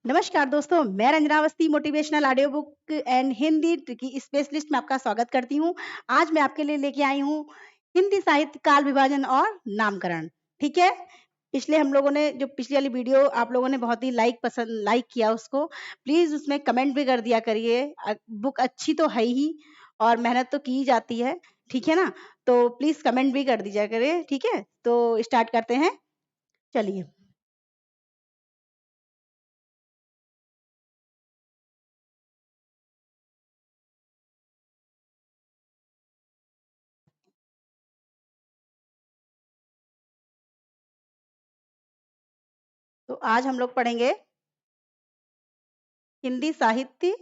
नमस्कार दोस्तों, मैं Ranjana Awasthi motivational audio book and Hindi की स्पेशलिस्ट में आपका स्वागत करती हूँ। आज मैं आपके लिए लेके आई हूँ हिंदी साहित्य काल विभाजन और नामकरण। ठीक है? पिछले हम लोगों ने जो पिछली वाली वीडियो आप लोगों ने बहुत ही लाइक किया उसको। प्लीज़ उसमें कमेंट भी कर दिया करिए। बुक अच्छी तो है ही और मेहनत तो की ही जाती है, ठीक है ना? तो प्लीज़ कमेंट भी कर दीजिए करिए, ठीक है? तो स्टार्ट करते हैं, चलिए। तो आज हम लोग पढ़ेंगे हिंदी साहित्य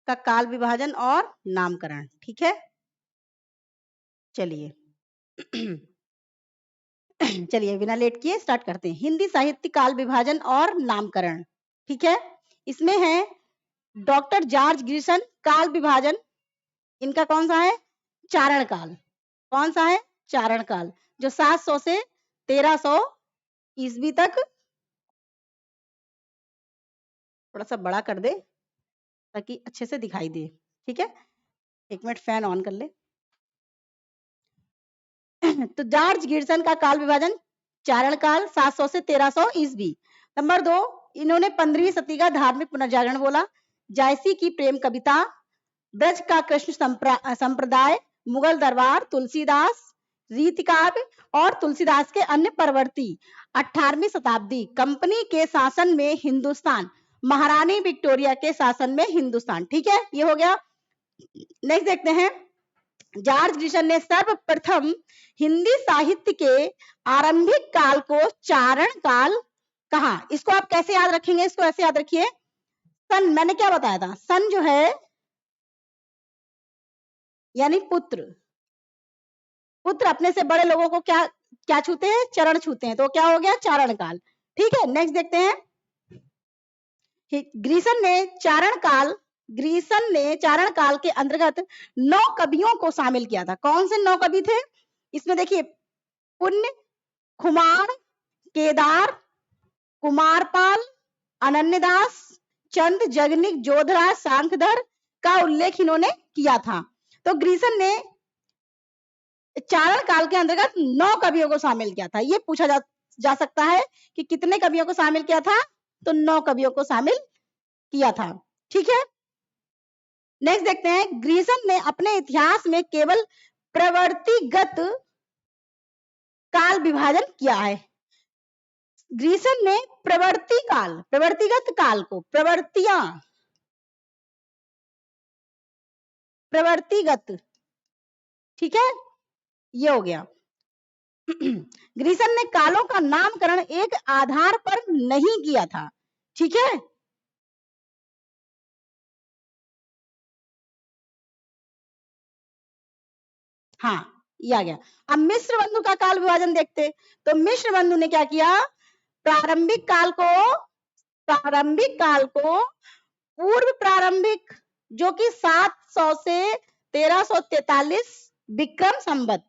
का काल विभाजन और नामकरण, ठीक है? चलिए। चलिए बिना लेट किए स्टार्ट करते हैं। हिंदी साहित्य काल विभाजन और नामकरण, ठीक है? इसमें है डॉक्टर जॉर्ज ग्रिशन काल विभाजन। इनका कौन सा है? चारण काल। कौन सा है? चारण काल, जो 700 से 1300 ईस्वी तक। थोड़ा सा बड़ा कर दे ताकि अच्छे से दिखाई दे, ठीक है? एक मिनट फैन ऑन कर ले। तो जॉर्ज गिरसन का काल विभाजन चारण काल 700 से 1300 ईस्वी। नंबर 2, इन्होंने 15वीं सदी का धार्मिक पुनर्जागरण बोला। जायसी की प्रेम कविता, ब्रज का कृष्ण संप्रदाय, मुगल दरबार, तुलसीदास, रीति काव्य और तुलसीदास के अन्य प्रवर्ती। 18वीं शताब्दी, कंपनी के शासन में हिंदुस्तान, महारानी विक्टोरिया के शासन में हिंदुस्तान। ठीक है, ये हो गया। नेक्स्ट देखते हैं। जॉर्ज ग्रिशन ने सर्वप्रथम हिंदी साहित्य के आरंभिक काल को चारण काल कहा। इसको आप कैसे याद रखेंगे? इसको ऐसे याद रखिए, सन, मैंने क्या बताया था? सन जो है यानी पुत्र। पुत्र अपने से बड़े लोगों को क्या क्या छूते हैं? चरण छूते हैं, तो क्या हो गया? चारण काल। ठीक है, नेक्स्ट देखते हैं। ग्रिशन ने चारण काल के अंतर्गत 9 कवियों को शामिल किया था। कौन से 9 कवि थे? इसमें देखिए, पुण्य, खुमार, केदार, कुमारपाल, अनन्यदास, चंद, जगनिक, जोधराज, सांखधर का उल्लेख इन्होंने किया था। तो ग्रिशन ने चारण काल के अंतर्गत 9 कवियों को शामिल किया था। ये पूछा जा सकता है कि कितने कवियों को शामिल किया था? तो 9 कवियों को शामिल किया था। ठीक है, नेक्स्ट देखते हैं। ग्रिशन ने अपने इतिहास में केवल प्रवृत्तिगत काल विभाजन किया है। ग्रिशन ने प्रवृत्तिगत काल को प्रवृत्तिगत, ठीक है, ये हो गया। ग्रिशन ने कालों का नामकरण एक आधार पर नहीं किया था। ठीक है, हाँ, ये आ गया। अब मिश्र बंधु का काल विभाजन देखते। तो मिश्र बंधु ने क्या किया? प्रारंभिक काल को पूर्व प्रारंभिक, जो कि 700 से 1343 विक्रम संवत।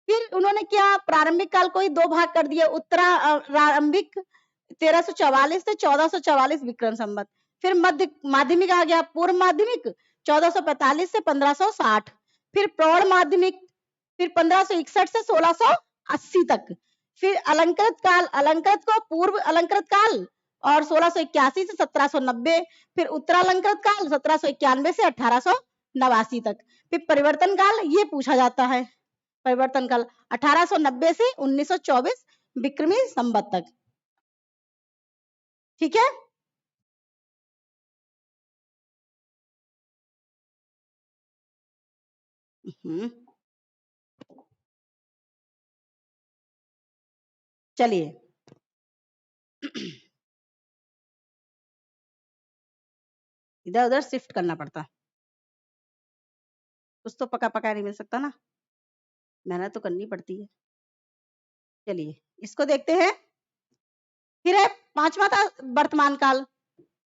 फिर उन्होंने क्या? प्रारंभिक काल को ही 2 भाग कर दिया। प्रारंभिक 1344 से 1444 विक्रम संवत। फिर माध्यमिक आ गया। पूर्व माध्यमिक 1445 से 1560। फिर प्रौढ़ माध्यमिक, फिर 1561 से 1680 तक। फिर अलंकृत को पूर्व अलंकृत काल और 1681 से 1790। फिर उत्तरालंकृत काल 1791 से 1889 तक। फिर परिवर्तन काल, ये पूछा जाता है। परिवर्तन काल 1890 से 1924 विक्रमी संवत तक। ठीक है, चलिए। इधर उधर शिफ्ट करना पड़ता, कुछ तो पका पका नहीं मिल सकता ना, मेहनत तो करनी पड़ती है। चलिए इसको देखते हैं। फिर है 5वां था वर्तमान काल।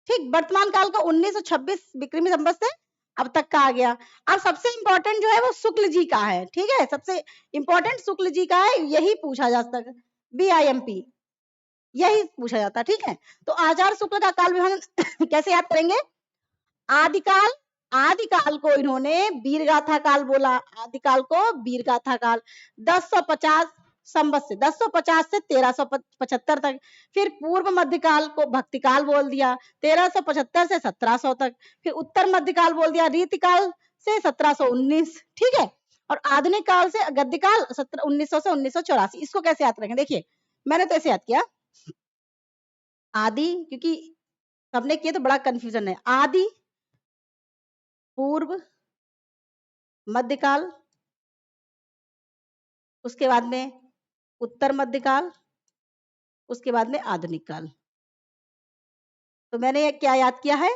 ठीक, वर्तमान काल को 1926 विक्रमी संवत से अब तक का आ गया। अब सबसे इंपॉर्टेंट जो है वो शुक्ल जी का है। ठीक है, सबसे इंपॉर्टेंट शुक्ल जी का है, यही पूछा जा सकता है। BIMP। यही पूछा जाता है, ठीक है। तो आचार्य शुक्ल का काल विभाजन कैसे याद करेंगे? आदिकाल, आदिकाल को इन्होंने वीरगाथा काल बोला, आदिकाल को वीरगाथा काल। 1050 संवत से 1050 से 1375 तक। फिर पूर्व मध्यकाल को भक्तिकाल बोल दिया, 1375 से 1700 तक। फिर उत्तर मध्यकाल बोल दिया रीतिकाल से 1719, ठीक है। और आधुनिक काल से गद्यकाल 1900 से 1984। इसको कैसे याद रखेंगे? देखिए मैंने तो ऐसे याद किया, आदि, क्योंकि सबने किए तो बड़ा कंफ्यूजन है। आदि, पूर्व, मध्यकाल, उसके बाद में उत्तर मध्यकाल, उसके बाद में आधुनिक काल। तो मैंने ये क्या याद किया है?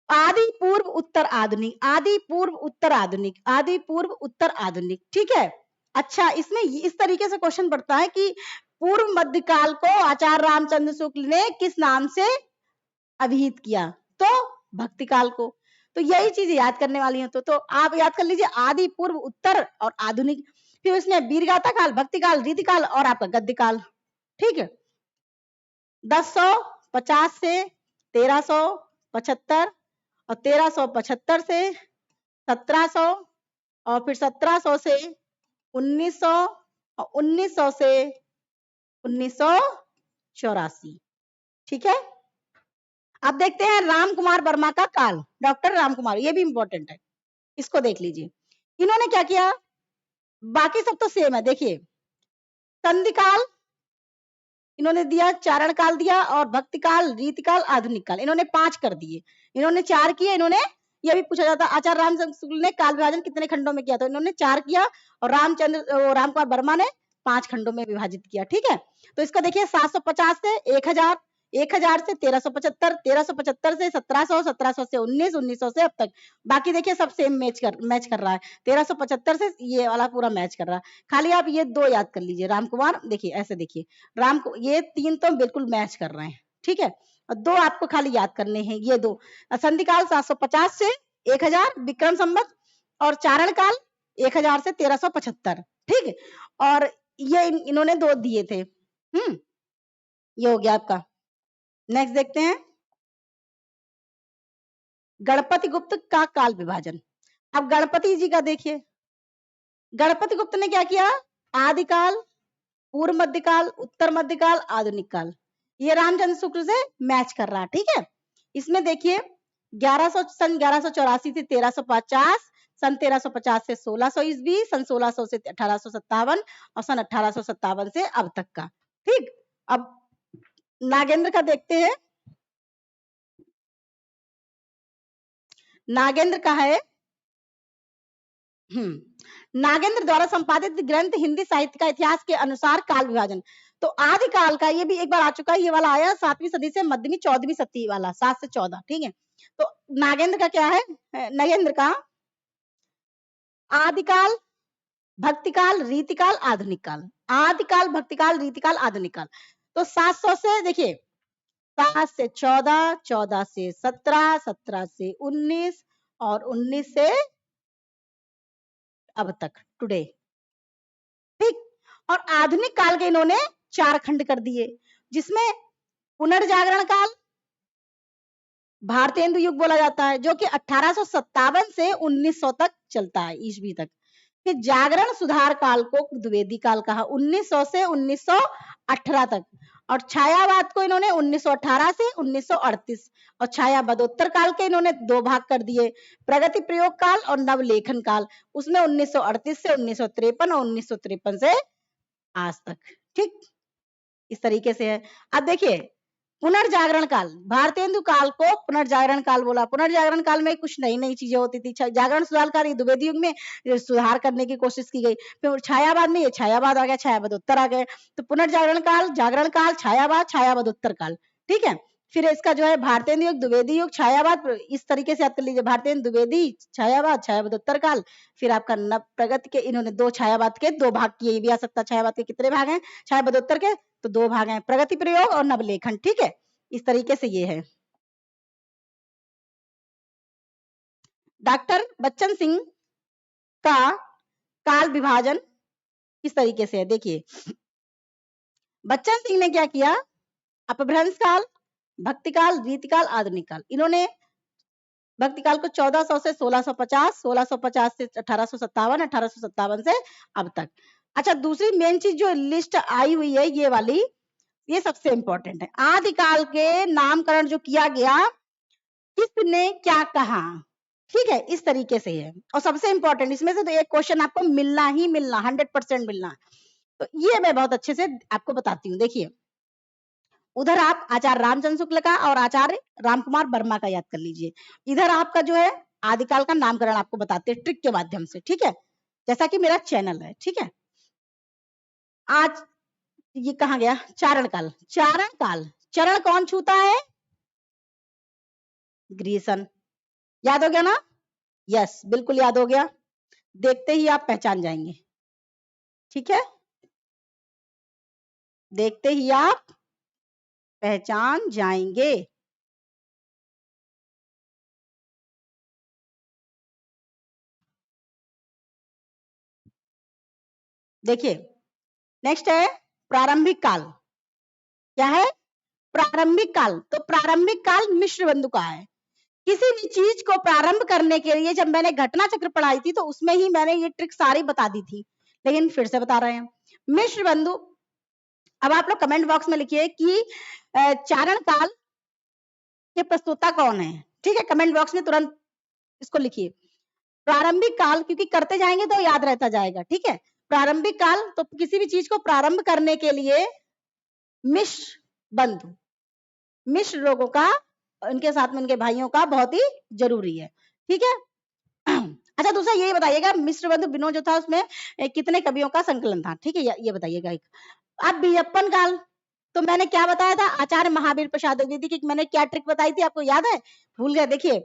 आदि पूर्व उत्तर आधुनिक, आदि पूर्व उत्तर आधुनिक, आदि पूर्व उत्तर आधुनिक, ठीक है। अच्छा, इसमें इस तरीके से क्वेश्चन बढ़ता है कि पूर्व मध्यकाल को आचार्य रामचंद्र शुक्ल ने किस नाम से अभिहित किया? तो भक्तिकाल को। तो यही चीज याद करने वाली है। तो आप याद कर लीजिए आदि पूर्व उत्तर और आधुनिक। फिर उसमें वीरगाथा काल, भक्तिकाल, रीतिकाल और आपका गद्यकाल, ठीक है। 1050 से 1375 और 1375 से 1700 और फिर 1700 से 1900 और 1900 से 1984, ठीक है। अब देखते हैं राम कुमार वर्मा का काल, डॉक्टर राम कुमार, ये भी इंपॉर्टेंट है, इसको देख लीजिए। इन्होंने क्या किया? बाकी सब तो सेम है, देखिए संधि काल इन्होंने दिया, चारण काल दिया और भक्ति काल, रीति काल, आधुनिक काल, इन्होंने 5 कर दिए। इन्होंने 4 किए। इन्होंने ये भी पूछा जाता आचार्य रामचंद्र शुक्ल ने काल विभाजन कितने खंडों में किया? तो इन्होंने 4 किया और राम कुमार वर्मा ने 5 खंडों में विभाजित किया, ठीक है। तो इसको देखिए 750 से 1000, 1000 से 1375, 1375 से 1700, 1700 से 19, 1900 से अब तक। बाकी देखिए सब सेम मैच कर रहा है। 1375 से ये वाला पूरा मैच कर रहा है। खाली आप ये 2 याद कर लीजिए, राम कुमार, देखिए ऐसे देखिए राम को, ये 3 तो बिल्कुल मैच कर रहे हैं, ठीक है। और 2 आपको खाली याद करने हैं, ये 2। संधि काल 750 से 1000 विक्रम संवत और चारण काल 1000 से 1375, ठीक है। और ये इन्होंने 2 दिए थे। ये हो गया आपका। नेक्स्ट देखते हैं गणपति गुप्त का काल विभाजन। अब गणपति जी का देखिए, गणपति गुप्त ने क्या किया? आदिकाल, पूर्व मध्यकाल, उत्तर मध्यकाल, आधुनिक काल, ये रामचंद्र शुक्ल से मैच कर रहा है, ठीक है। इसमें देखिए 1100 सन 1184 से 1350, सन 1350 से 1600 ईस्वी, सन 1600 से 1857 और सन 1857 से अब तक का, ठीक। अब नागेंद्र का देखते हैं। नागेंद्र का है नागेंद्र द्वारा संपादित ग्रंथ हिंदी साहित्य का इतिहास के अनुसार काल विभाजन। तो आदिकाल का ये भी एक बार आ चुका है, ये वाला आया 7वीं सदी से मध्यमी 14वीं सदी वाला, 7 से 14, ठीक है। तो नागेंद्र का क्या है? नगेंद्र का आदिकाल, भक्तिकाल, रीतिकाल, आधुनिक काल, आदिकाल, भक्तिकाल, रीतिकाल, आधुनिक काल। तो 700 से देखिए 7 से 14, 14 से 17, 17 से 19 और 19 से अब तक टुडे, ठीक। और आधुनिक काल के इन्होंने 4 खंड कर दिए, जिसमें पुनर्जागरण काल भारतेंदु युग बोला जाता है, जो कि 1857 से 1900 तक चलता है, ईस्वी तक। फिर जागरण सुधार काल को द्विवेदी काल कहा, 1900 से 1918 तक। और छायावाद को इन्होंने 1918 से 1938 और छायावादोत्तर काल के इन्होंने 2 भाग कर दिए, प्रगति प्रयोग काल और नवलेखन काल। उसमें 1938 से 1953 और 1953 से आज तक, ठीक। इस तरीके से है। अब देखिए पुनर्जागरण काल, भारतेंदु काल को पुनर्जागरण काल बोला। पुनर्जागरण काल में कुछ नई नई चीजें होती थी। जागरण सुधार काल द्विवेदी युग में सुधार करने की कोशिश की गई। फिर छायावाद में ये छायावाद आ गया, छायावाद उत्तर आ गए। तो पुनर्जागरण काल, जागरण काल, छायावाद, छायावाद उत्तर काल, ठीक है। फिर इसका जो है भारतेंदु युग, द्विवेदी युग, छायावाद, इस तरीके से याद कर लीजिए, भारतेंदु, द्विवेदी, छायावाद, छायावाद उत्तर काल। फिर आपका नव प्रगति के इन्होंने 2 छायावाद के 2 भाग किए, ये भी आ सकता है। छायावाद के कितने भाग हैं? छायावाद उत्तर के तो 2 भाग हैं, प्रगति प्रयोग और नवलेखन, ठीक है। इस तरीके से ये है। डॉक्टर बच्चन सिंह का काल विभाजन किस तरीके से है? देखिए बच्चन सिंह ने क्या किया, अपभ्रंश काल, भक्ति काल, रीतिकाल, आधुनिक काल। इन्होंने भक्ति काल को 1400 से 1650, 1650 से 1857, 1857 से अब तक। अच्छा, दूसरी मेन चीज जो लिस्ट आई हुई है ये वाली, ये सबसे इंपॉर्टेंट है। आदिकाल के नामकरण जो किया गया, किसने क्या कहा, ठीक है, इस तरीके से है। और सबसे इंपॉर्टेंट इसमें से तो एक क्वेश्चन आपको मिलना ही मिलना, 100% मिलना। तो ये मैं बहुत अच्छे से आपको बताती हूँ। देखिए, उधर आप आचार्य रामचंद्र शुक्ल का और आचार्य रामकुमार वर्मा का याद कर लीजिए। इधर आपका जो है आदिकाल का नामकरण आपको बताते हैं ट्रिक के माध्यम से, ठीक है, जैसा कि मेरा चैनल है, ठीक है। आज ये कहाँ गया, चारण काल। चारण काल, चरण कौन छूता है, ग्रीसन। याद हो गया ना, यस बिल्कुल याद हो गया, देखते ही आप पहचान जाएंगे, ठीक है, देखते ही आप पहचान जाएंगे। देखिए, नेक्स्ट है प्रारंभिक काल। क्या है, प्रारंभिक काल। तो प्रारंभिक काल मिश्र बंधु का है। किसी भी चीज को प्रारंभ करने के लिए जब मैंने घटना चक्र पढ़ाई थी तो उसमें ही मैंने ये ट्रिक सारी बता दी थी, लेकिन फिर से बता रहे हैं। मिश्र बंधु, अब आप लोग कमेंट बॉक्स में लिखिए कि चारण काल के प्रस्तोता कौन है, ठीक है, कमेंट बॉक्स में तुरंत इसको लिखिए। प्रारंभिक काल, क्योंकि करते जाएंगे तो याद रहता जाएगा, ठीक है। प्रारंभिक काल, तो किसी भी चीज को प्रारंभ करने के लिए मिश्र बंधु, मिश्र लोगों का, उनके साथ में उनके भाइयों का बहुत ही जरूरी है, ठीक है। अच्छा, दूसरा ये बताइएगा, मिश्र बंधु विनोद जो था उसमें कितने कवियों का संकलन था, ठीक है, ये बताइएगा एक। अब बीयप्पन काल, तो मैंने क्या बताया था, आचार्य महावीर प्रसाद द्विवेदी की मैंने क्या ट्रिक बताई थी, आपको याद है, भूल गए। देखिए,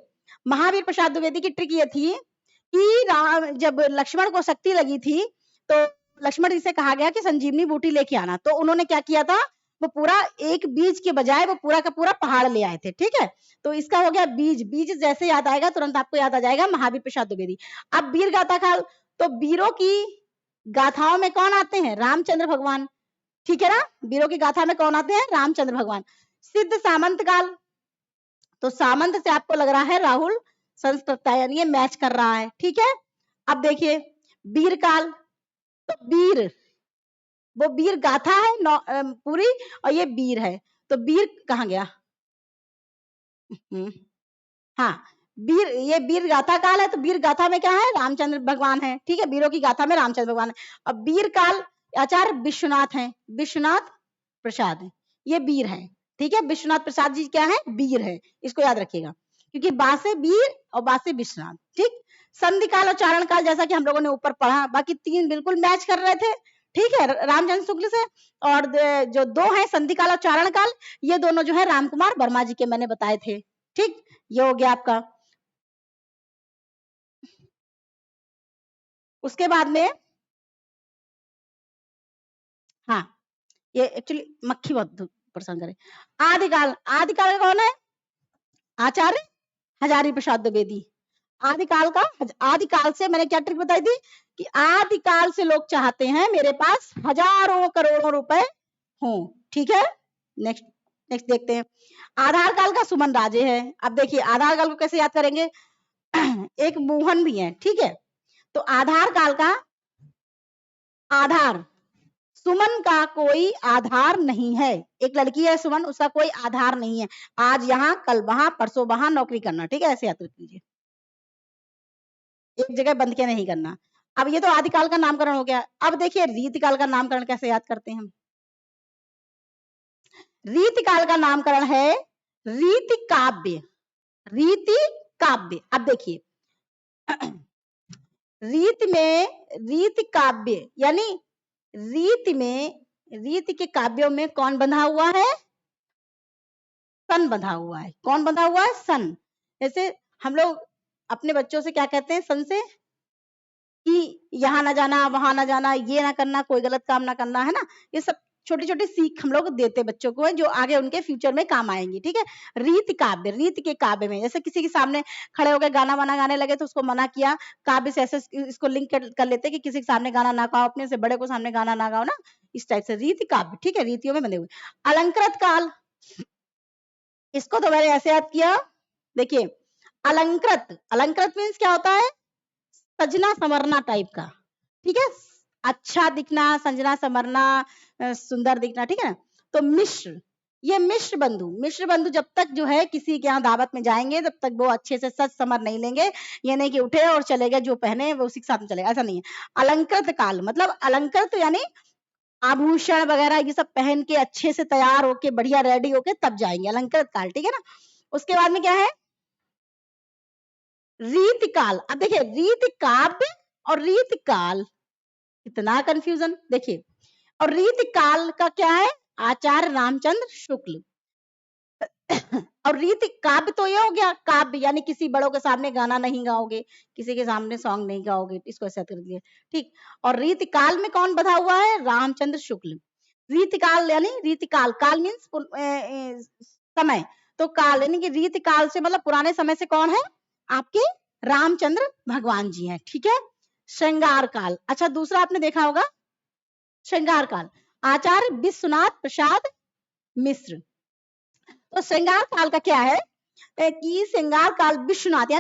महावीर प्रसाद द्विवेदी की ट्रिक ये थी कि राम, जब लक्ष्मण को शक्ति लगी थी तो लक्ष्मण जी से कहा गया कि संजीवनी बूटी लेके आना, तो उन्होंने क्या किया था, वो पूरा एक बीज के बजाय वो पूरा का पूरा पहाड़ ले आए थे, ठीक है। तो इसका हो गया बीज। बीज जैसे याद आएगा तुरंत आपको याद आ जाएगा महावीर प्रसाद द्विवेदी। अब वीर गाथा काल, तो वीरों की गाथाओं में कौन आते हैं, रामचंद्र भगवान, ठीक है ना, वीरों की गाथा में कौन आते हैं, रामचंद्र भगवान। सिद्ध सामंत काल, तो सामंत से आपको लग रहा है राहुल संस्कृतायन, ये मैच कर रहा है, ठीक है। अब देखिए वीर काल, तो वीर, वो वीर गाथा है पूरी, और ये वीर है, तो वीर कहाँ गया, हाँ, वीर, ये वीर गाथा काल है, तो वीर गाथा में क्या है, रामचंद्र भगवान है, ठीक है, वीरों की गाथा में रामचंद्र भगवान है। अब वीर काल आचार्य विश्वनाथ हैं, विश्वनाथ प्रसाद है, ये वीर है, ठीक है, विश्वनाथ प्रसाद जी क्या है, वीर है, इसको याद रखिएगा, क्योंकि बासे वीर और बासे विश्वनाथ, ठीक। संधि काल और चारण काल, जैसा कि हम लोगों ने ऊपर पढ़ा, बाकी तीन बिल्कुल मैच कर रहे थे, ठीक है, रामचंद्र शुक्ल से। और जो दो है संधि काल और चारण काल, ये दोनों जो है रामकुमार वर्मा जी के मैंने बताए थे, ठीक, ये हो गया आपका। उसके बाद में, हाँ, ये एक्चुअली मक्खी बहुत परेशान करे। आदिकाल, आदिकाल कौन है, आचार्य हजारी प्रसाद द्विवेदी। आदिकाल का, आदिकाल से मैंने क्या ट्रिक बताई थी कि आदिकाल से लोग चाहते हैं मेरे पास हजारों करोड़ों रुपए हो, ठीक है। नेक्स्ट, नेक्स्ट देखते हैं। आधार काल का सुमन राजे है। अब देखिए आधार काल को कैसे याद करेंगे, एक मोहन भी है, ठीक है। तो आधार काल का, आधार, सुमन का कोई आधार नहीं है, एक लड़की है सुमन, उसका कोई आधार नहीं है, आज यहाँ कल वहां परसों वहां नौकरी करना, ठीक है, ऐसे याद कीजिए, एक जगह बंद के नहीं करना। अब ये तो आदिकाल का नामकरण हो गया। अब देखिए रीतिकाल का नामकरण कैसे याद करते हैं हम। रीतिकाल का नामकरण है रीति काव्य, रीति काव्य। अब देखिए रीति में, रीति काव्य यानी रीति में, रीति के काव्यों में कौन बंधा हुआ है, सन बंधा हुआ है। कौन बंधा हुआ है, सन। जैसे हम लोग अपने बच्चों से क्या कहते हैं सन से, कि यहाँ ना जाना, वहां ना जाना, ये ना करना, कोई गलत काम ना करना, है ना, ये सब छोटी छोटी सीख हम लोग देते बच्चों को, जो आगे उनके फ्यूचर में काम आएंगी। ठीक है, रीति काव्य, रीति के काव्य में जैसे किसी के सामने खड़े होकर गाना वाना गाने लगे तो उसको मना किया, काव्य से ऐसे इसको लिंक कर लेते कि किसी के सामने गाना ना गाओ, अपने से बड़े को सामने गाना ना गाओ ना, इस टाइप से रीति काव्य। ठीक है, रीतियों में बंधे हुए। अलंकृत काल, इसको तो मैंने ऐसे याद किया, देखिए अलंकृत, अलंकृत मीन्स क्या होता है, सजना संवरना टाइप का। ठीक है, अच्छा दिखना, सजना संवरना, सुंदर दिखना। ठीक है ना, तो मिश्र, ये मिश्र बंधु, मिश्र बंधु जब तक जो है किसी के यहाँ दावत में जाएंगे तब तक वो अच्छे से सज समर नहीं लेंगे, ये नहीं कि उठे और चले गए, जो पहने वो उसी के साथ में चलेगा, ऐसा नहीं है। अलंकृत काल मतलब अलंकृत यानी आभूषण वगैरह ये सब पहन के अच्छे से तैयार होके बढ़िया रेडी होके तब जाएंगे, अलंकृत काल। ठीक है ना, उसके बाद में क्या है, रीति काल। अब देखिए रीति काव्य और रीति काल, इतना कंफ्यूजन देखिए। और रीति काल का क्या है, आचार्य रामचंद्र शुक्ल। और रीति काव्य तो ये हो गया, काव्य यानी किसी बड़ों के सामने गाना नहीं गाओगे, किसी के सामने सॉन्ग नहीं गाओगे, इसको ऐसा कर दिया। ठीक, और रीति काल में कौन बधा हुआ है, रामचंद्र शुक्ल। रीति काल यानी रीति काल, काल मीन्स समय, तो काल यानी कि रीति काल से मतलब पुराने समय से कौन है, आपके रामचंद्र भगवान जी हैं। ठीक है, श्रृंगार काल, अच्छा दूसरा आपने देखा होगा श्रृंगार काल, आचार्य विश्वनाथ प्रसाद मिश्र। तो श्रृंगार काल का क्या है कि श्रृंगार काल विश्वनाथ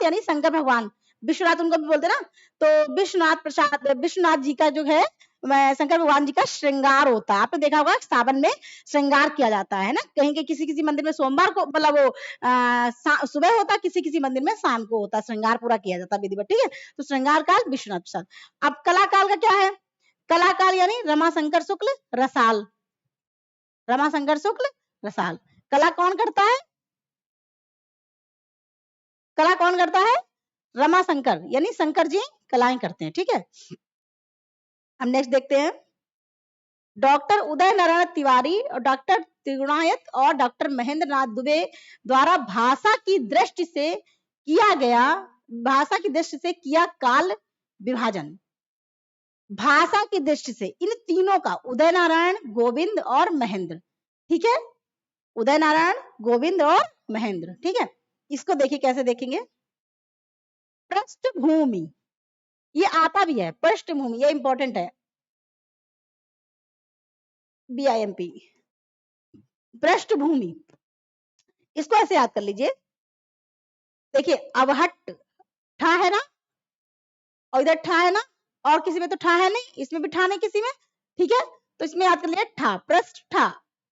यानी शंकर भगवान, विश्वनाथ उनको भी बोलते ना, तो विश्वनाथ प्रसाद, विश्वनाथ जी का जो है शंकर भगवान जी का श्रृंगार होता है। आपने देखा होगा सावन में श्रृंगार किया जाता है ना, कहीं के किसी किसी मंदिर में सोमवार को मतलब वो सुबह होता, किसी किसी मंदिर में शाम को होता, श्रृंगार पूरा किया जाता विधिवत। ठीक है, तो श्रृंगार काल विश्वनाथ प्रसाद। अब कला काल का क्या है, कला काल यानी रमाशंकर शुक्ल रसाल, रमाशंकर शुक्ल रसाल। कला कौन करता है, कला कौन करता है, रमाशंकर यानी शंकर जी कलाएं करते हैं। ठीक है, हम नेक्स्ट देखते हैं, डॉक्टर उदय नारायण तिवारी और डॉक्टर त्रिगुणायत और डॉक्टर महेंद्र नाथ दुबे द्वारा भाषा की दृष्टि से किया गया, भाषा की दृष्टि से किया काल विभाजन। भाषा की दृष्टि से इन तीनों का, उदय नारायण, गोविंद और महेंद्र। ठीक है, उदय नारायण, गोविंद और महेंद्र। ठीक है, इसको देखिए कैसे देखेंगे, पृष्ठभूमि, ये आता भी है पृष्ठभूमि, ये इंपॉर्टेंट है, BIMP, पृष्ठभूमि, इसको ऐसे याद कर लीजिए। देखिए अवहट ठा है ना, और इधर ठा है ना, और किसी में तो ठा है नहीं, इसमें भी ठा नहीं किसी में। ठीक है, तो इसमें याद कर लिया ठा, ठा,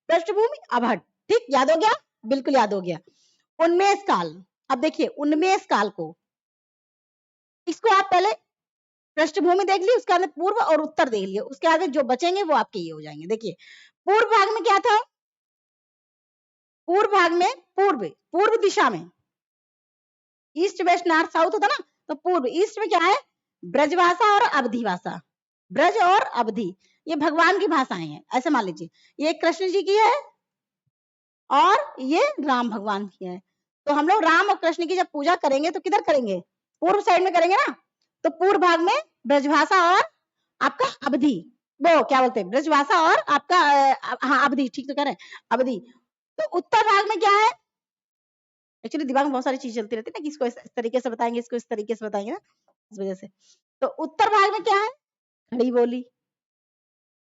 पृष्ठभूमि अवहट। ठीक, याद हो गया, बिल्कुल याद हो गया। उन्मेष काल, अब देखिए उन्मेष काल को, इसको आप पहले पृष्ठभूमि देख ली, उसके बाद पूर्व और उत्तर देख लिया, उसके आगे जो बचेंगे वो आपके ये हो जाएंगे। देखिए पूर्व भाग में क्या था, पूर्व भाग में पूर्व, पूर्व दिशा में ईस्ट वेस्ट नॉर्थ साउथ होता ना, तो पूर्व, ईस्ट में क्या है, ब्रजभाषा और अवधी भाषा, ब्रज और अवधी ये भगवान की भाषाएं हैं, ऐसे मान लीजिए। ये कृष्ण जी की है और ये राम भगवान की है। तो हम लोग राम और कृष्ण की जब पूजा करेंगे तो किधर करेंगे, पूर्व साइड में करेंगे ना, तो पूर्व भाग में ब्रजभाषा और आपका अवधी, वो क्या बोलते हैं ब्रजभाषा और आपका हाँ अवधी, ठीक तो कह रहे हैं अवधी। तो उत्तर भाग में क्या है, एक्चुअली दिमाग में बहुत सारी चीज चलती रहती है ना, कि इसको इस तरीके से बताएंगे, इसको इस तरीके से बताएंगे ना, इस वजह से। तो उत्तर भाग में क्या है, खड़ी बोली,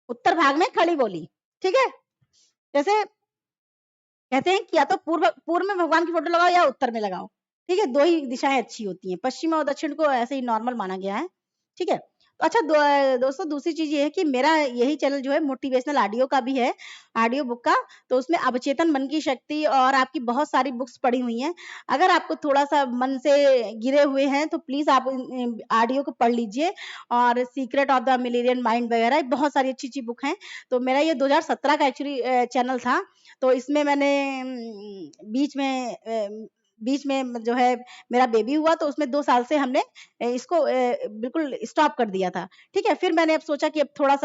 उत्तर भाग में खड़ी बोली। ठीक है, जैसे कहते हैं कि या तो पूर्व पूर्व में भगवान की फोटो लगाओ या उत्तर में लगाओ। ठीक है, दो ही दिशाएं अच्छी होती हैं, पश्चिम और दक्षिण को ऐसे ही नॉर्मल माना गया है। ठीक है, तो अच्छा दोस्तों दूसरी चीज ये है कि मेरा यही चैनल जो है मोटिवेशनल ऑडियो का भी है, ऑडियो बुक का, तो उसमें अवचेतन मन की शक्ति और आपकी बहुत सारी बुक्स पड़ी हुई हैं। अगर आपको थोड़ा सा मन से गिरे हुए हैं तो प्लीज आप ऑडियो को पढ़ लीजिए, और secret of the millennium mind वगैरह बहुत सारी अच्छी अच्छी बुक हैं। तो मेरा ये 2017 का एक्चुअली चैनल था, तो इसमें मैंने बीच में जो है मेरा बेबी हुआ, तो उसमें 2 साल से हमने इसको बिल्कुल स्टॉप कर दिया था। ठीक है, फिर मैंने अब सोचा कि अब थोड़ा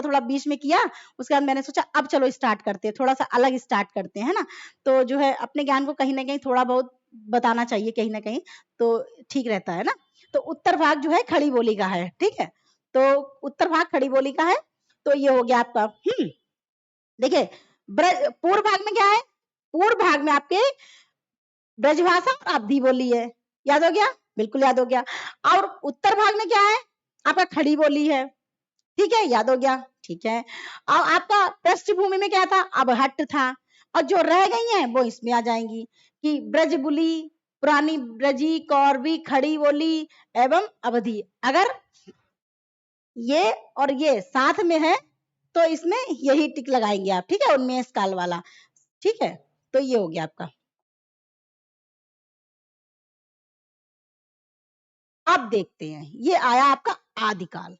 थोड़ा बीच में किया, उसके बाद मैंने सोचा अब चलो स्टार्ट करते हैं, थोड़ा सा अलग स्टार्ट करते हैं, है ना। तो जो है अपने ज्ञान को कहीं ना कहीं थोड़ा बहुत बताना चाहिए कहीं ना कहीं, तो ठीक रहता है ना। तो उत्तर भाग जो है खड़ी बोली का है। ठीक है, तो उत्तर भाग खड़ी बोली का है, तो ये हो गया आपका देखिए पूर्व भाग में क्या है, पूर्व भाग में आपके ब्रजभाषा और अवधी बोली है, याद हो गया, बिल्कुल याद हो गया। और उत्तर भाग में क्या है, आपका खड़ी बोली है, ठीक है, याद हो गया, ठीक है। और आपका पृष्ठभूमि में क्या था, अबहट्ट था, और जो रह गई हैं वो इसमें आ जाएंगी कि ब्रज बोली, पुरानी ब्रजी, कौरवी, खड़ी बोली एवं अवधि। अगर ये और ये साथ में है तो इसमें यही टिक लगाएंगे आप, ठीक है, उन्मेष काल वाला, ठीक है। तो ये हो गया आपका। अब देखते हैं, ये आया आपका आदिकाल।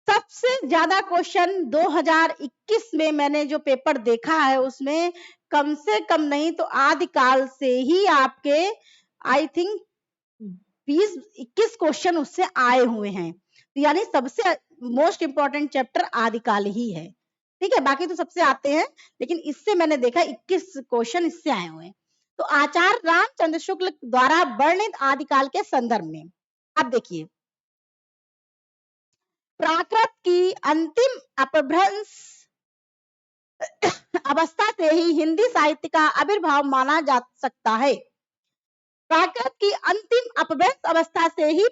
सबसे ज्यादा क्वेश्चन 2021 में मैंने जो पेपर देखा है उसमें कम से कम नहीं तो आदिकाल से ही आपके आई थिंक 20-21 क्वेश्चन उससे आए हुए हैं, तो यानी सबसे मोस्ट इंपॉर्टेंट चैप्टर आदिकाल ही है, ठीक है। बाकी तो सबसे आते हैं, लेकिन इससे मैंने देखा 21 क्वेश्चन इससे आए हुए हैं। तो आचार्य रामचंद्र शुक्ल द्वारा वर्णित आदिकाल के संदर्भ में अब देखिए, प्राकृत की अंतिम अपभ्रंश अवस्था से ही हिंदी साहित्य का आविर्भाव माना जा सकता है। प्राकृत की अंतिम अपभ्रंश अवस्था से ही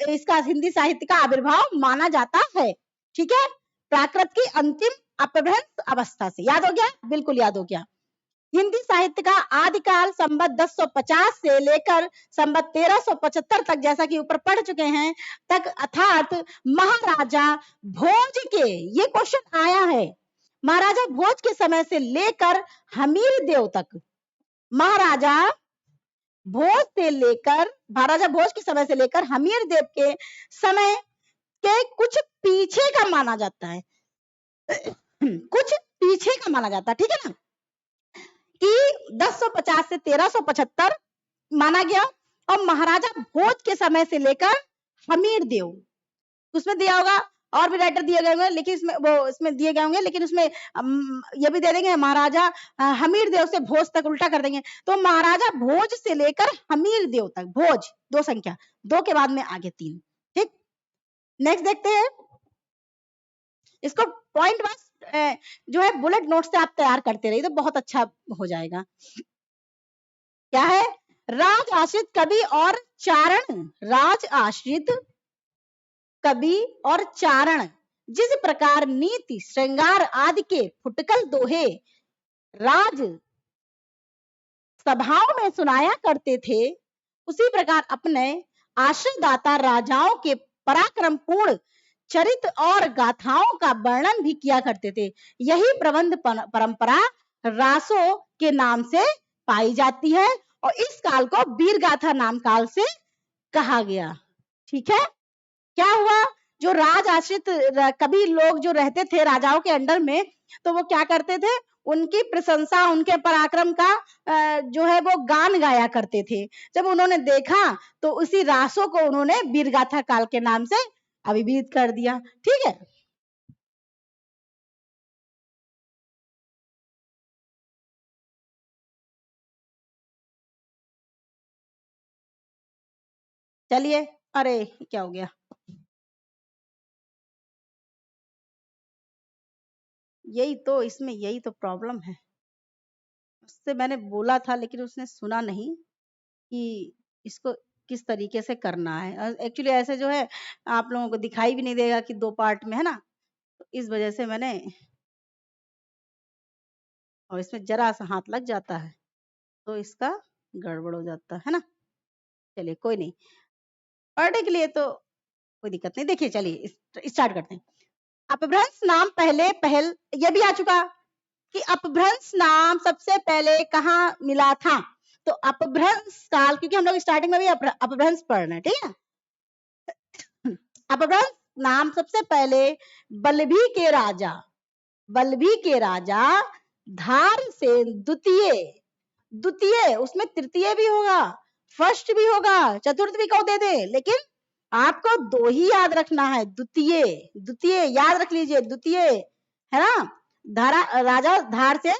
इसका हिंदी साहित्य का आविर्भाव माना जाता है, ठीक है। प्राकृत की अंतिम अपभ्रंश अवस्था से, याद हो गया, बिल्कुल याद हो गया। हिंदी साहित्य का आदिकाल संवत 1050 से लेकर संवत 1375 तक, जैसा कि ऊपर पढ़ चुके हैं, तक, अर्थात महाराजा भोज के, ये क्वेश्चन आया है, महाराजा भोज के समय से लेकर हमीर देव तक, महाराजा भोज से लेकर, महाराजा भोज के समय से लेकर हमीर देव के समय के कुछ पीछे का माना जाता है, कुछ पीछे का माना जाता है, ठीक है ना, कि 1050 से 1375 माना गया, और महाराजा भोज के समय से लेकर हमीर देव, उसमें दिया होगा और भी राइटर दिए गए होंगे, लेकिन इसमें दिए गए होंगे, लेकिन उसमें ये भी दे देंगे महाराजा हमीर देव से भोज तक, उल्टा कर देंगे, तो महाराजा भोज से लेकर हमीर देव तक, भोज दो संख्या, दो के बाद में आगे तीन, ठीक। नेक्स्ट देखते हैं, इसको पॉइंट वाइज जो है बुलेट नोट से आप तैयार करते रहिए तो बहुत अच्छा हो जाएगा। क्या है, राज आश्रित कवि और चारण, राज आश्रित कवि और चारण जिस प्रकार नीति, श्रृंगार आदि के फुटकल दोहे राज सभाओं में सुनाया करते थे, उसी प्रकार अपने आश्रयदाता राजाओं के पराक्रमपूर्ण चरित्र और गाथाओं का वर्णन भी किया करते थे। यही प्रबंध परंपरा रासों के नाम से पाई जाती है, और इस काल को वीर गाथा नाम काल से कहा गया, ठीक है। क्या हुआ, जो राज आश्रित कवि लोग जो रहते थे राजाओं के अंडर में, तो वो क्या करते थे, उनकी प्रशंसा, उनके पराक्रम का जो है वो गान गाया करते थे। जब उन्होंने देखा तो उसी रासों को उन्होंने वीरगाथा काल के नाम से अभिहित कर दिया, ठीक है। चलिए, अरे क्या हो गया, यही तो इसमें यही तो प्रॉब्लम है, उससे मैंने बोला था लेकिन उसने सुना नहीं कि इसको किस तरीके से करना है। एक्चुअली ऐसे जो है आप लोगों को दिखाई भी नहीं देगा कि दो पार्ट में है ना, तो इस वजह से मैंने, और इसमें जरा सा हाथ लग जाता है तो इसका गड़बड़ हो जाता है ना। चलिए कोई नहीं, पढ़ने के लिए तो कोई दिक्कत नहीं। देखिए चलिए स्टार्ट करते हैं। अपभ्रंश नाम पहल ये भी आ चुका कि अपभ्रंश नाम सबसे पहले कहाँ मिला था, तो अपभ्रंश काल, क्योंकि हम लोग स्टार्टिंग में भी अपभ्रंश पढ़ रहे हैं, ठीक है। अपभ्रंश नाम सबसे पहले बल्लभी के राजा, बल्लभी के राजा धार से द्वितीय, द्वितीय उसमें तृतीय भी होगा, फर्स्ट भी होगा, चतुर्थ भी कहो दे दे, लेकिन आपको दो ही याद रखना है, द्वितीय, द्वितीय याद रख लीजिए, द्वितीय है ना, धारा राजा धार से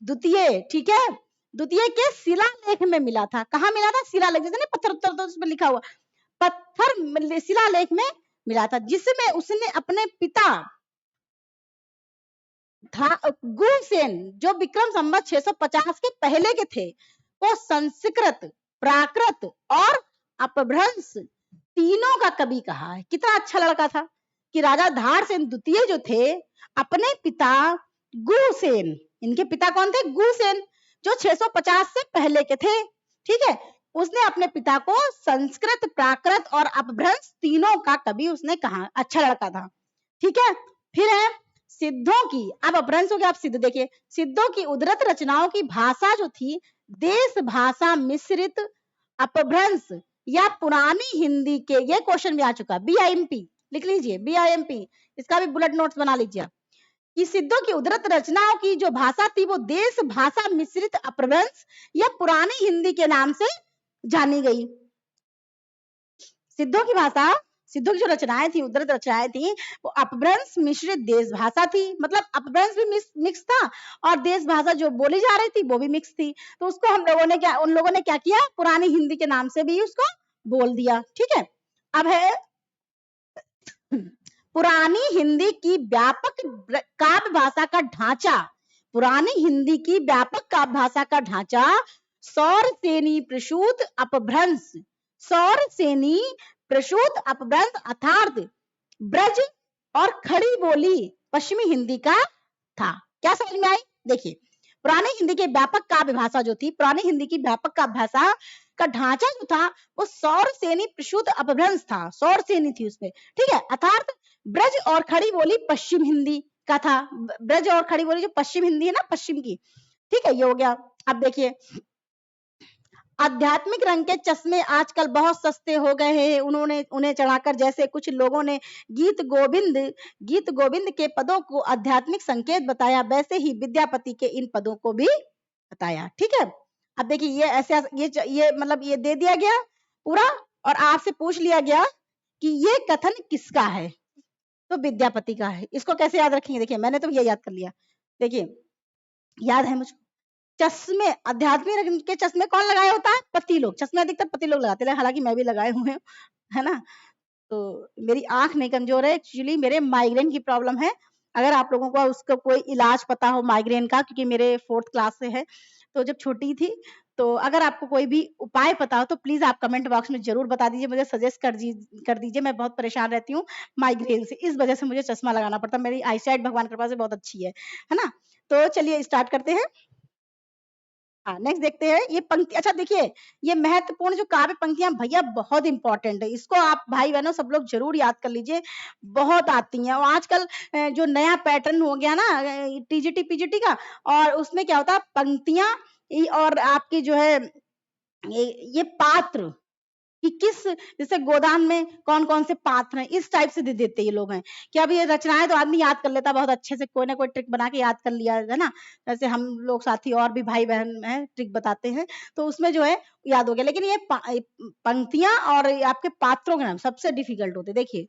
द्वितीय, ठीक है। द्वितीय के शिलालेख में मिला था, कहाँ मिला था, शिलालेख, जैसे ना पत्थर उत्तर तो उसमें लिखा हुआ, पत्थर शिलालेख में मिला था, जिसमें उसने अपने पिता गुसेन जो विक्रम संवत 650 के पहले के थे, वो संस्कृत, प्राकृत और अपभ्रंश तीनों का कवि कहा है। कितना अच्छा लड़का था कि राजा धारसेन द्वितीय जो थे, अपने पिता गुसेन, इनके पिता कौन थे? गुसेन, जो 650 से पहले के थे, ठीक है। उसने अपने पिता को संस्कृत, प्राकृत और अपभ्रंश तीनों का कवि उसने कहा। अच्छा लड़का था, ठीक है। फिर है सिद्धों की, अब अपभ्रंश हो गया, आप सिद्ध देखिए, सिद्धों की उद्धृत रचनाओं की भाषा जो थी, देश भाषा मिश्रित अपभ्रंश या पुरानी हिंदी के, ये क्वेश्चन भी आ चुका, BIMP लिख लीजिए, BIMP, इसका भी बुलेट नोट्स बना लीजिए कि सिद्धों की उद्धृत रचनाओं की जो भाषा थी वो देश भाषा मिश्रित अपभ्रंश या पुरानी हिंदी के नाम से जानी गई। सिद्धों की भाषा, सिद्धों की जो रचनाएं थी, उद्धृत रचनाएं थी, वो अपभ्रंश मिश्रित देश भाषा थी, मतलब अपभ्रंश भी मिक्स था और देश भाषा जो बोली जा रही थी वो भी मिक्स थी। तो उसको हम लोगों ने क्या, उन लोगों ने क्या किया, पुरानी हिंदी के नाम से भी उसको बोल दिया, ठीक है। अब है पुरानी हिंदी की व्यापक काव्य भाषा का ढांचा, पुरानी हिंदी की व्यापक काव्य भाषा का ढांचा सौरसेनी प्रसूत अपभ्रंश, सौरसेनी प्रसूत अपभ्रंश अर्थात ब्रज और खड़ी बोली पश्चिमी हिंदी का था। क्या समझ में आई? देखिए, पुरानी हिंदी की व्यापक काव्य भाषा जो थी, पुरानी हिंदी की व्यापक काव्य भाषा का ढांचा जो था वो सौरसेनी प्रसूत अपभ्रंश था, सौरसेनी थी उसमें, ठीक है। अर्थात ब्रज और खड़ी बोली पश्चिम हिंदी का था, ब्रज और खड़ी बोली जो पश्चिम हिंदी है ना, पश्चिम की, ठीक है, ये हो गया। अब देखिए, आध्यात्मिक रंग के चश्मे आजकल बहुत सस्ते हो गए हैं, उन्हें चढ़ाकर जैसे कुछ लोगों ने गीत गोविंद के पदों को आध्यात्मिक संकेत बताया, वैसे ही विद्यापति के इन पदों को भी बताया, ठीक है। अब देखिए, ये ऐसे ये मतलब ये दे दिया गया पूरा और आपसे पूछ लिया गया कि ये कथन किसका है, तो विद्यापति का है। इसको कैसे याद रखेंगे? देखिए, मैंने तो ये याद कर लिया, देखिए याद है मुझको, चश्मे, आध्यात्मिक रंग के चश्मे कौन लगाए होता है? पति लोग, चश्मे अधिकतर पति लोग लगाते हैं, हालांकि मैं भी लगाए हुए हैं, है ना। तो मेरी आंख नहीं कमजोर है, एक्चुअली मेरे माइग्रेन की प्रॉब्लम है। अगर आप लोगों को उसका कोई इलाज पता हो माइग्रेन का, क्योंकि मेरे 4th क्लास से है, तो जब छोटी थी, तो अगर आपको कोई भी उपाय पता हो तो प्लीज आप कमेंट बॉक्स में जरूर बता दीजिए, मुझे सजेस्ट कर दीजिए। मैं बहुत परेशान रहती हूँ माइग्रेन से, इस वजह से मुझे चश्मा लगाना पड़ता है। मेरी आईसाइट भगवान कृपा से बहुत अच्छी है ना। तो चलिए स्टार्ट करते हैं। हाँ, नेक्स्ट देखते हैं ये पंक्ति। अच्छा देखिए, ये महत्वपूर्ण जो काव्य पंक्तियां भैया बहुत इंपॉर्टेंट है, इसको आप भाई बहनों सब लोग जरूर याद कर लीजिए, बहुत आती हैं। और आजकल जो नया पैटर्न हो गया ना TGT PGT का, और उसमें क्या होता है, पंक्तियां और आपकी जो है ये पात्र कि किस, जैसे गोदान में कौन कौन से पात्र हैं, इस टाइप से दे देते ये लोग हैं कि अब ये रचनाएं तो आदमी याद कर लेता बहुत अच्छे से, कोई ना कोई ट्रिक बना के याद कर लिया है ना। जैसे हम लोग साथी और भी भाई बहन हैं ट्रिक बताते हैं, तो उसमें जो है याद हो गया। लेकिन ये पंक्तियां और आपके पात्रों के नाम सबसे डिफिकल्ट होते। देखिए,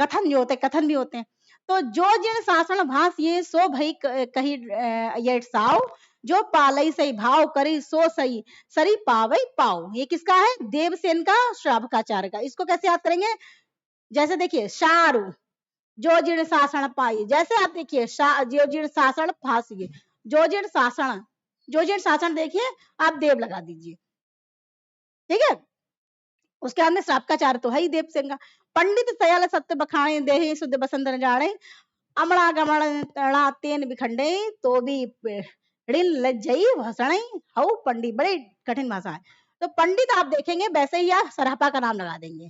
कथन जो होते, कथन भी होते हैं, तो जो जिन शासन भास ये सो भई कही ये साव, जो पालई सही भाव करी सो सही सरी पावई पाओ। ये किसका है? देवसेन का, श्रावकाचार्य का। इसको कैसे याद करेंगे? जैसे देखिए, शारु जो जिण शासन पाई, जैसे आप देखिए जो जिण शासन फांसी, जो जिण शासन, जो जिण शासन देखिए आप देव लगा दीजिए, ठीक है। उसके बाद में श्रावकाचार्य तो है ही देवसेन का। पंडित सयाल सत्य बखाने देहि शुद्ध बसंत न जाने, अमड़ा गमड़ा तेन बिखंडे तो भी ऋण लज्जई भसण हऊ पंडित। बड़ी कठिन भाषा है। तो पंडित आप देखेंगे वैसे ही आप सरहपा का नाम लगा देंगे,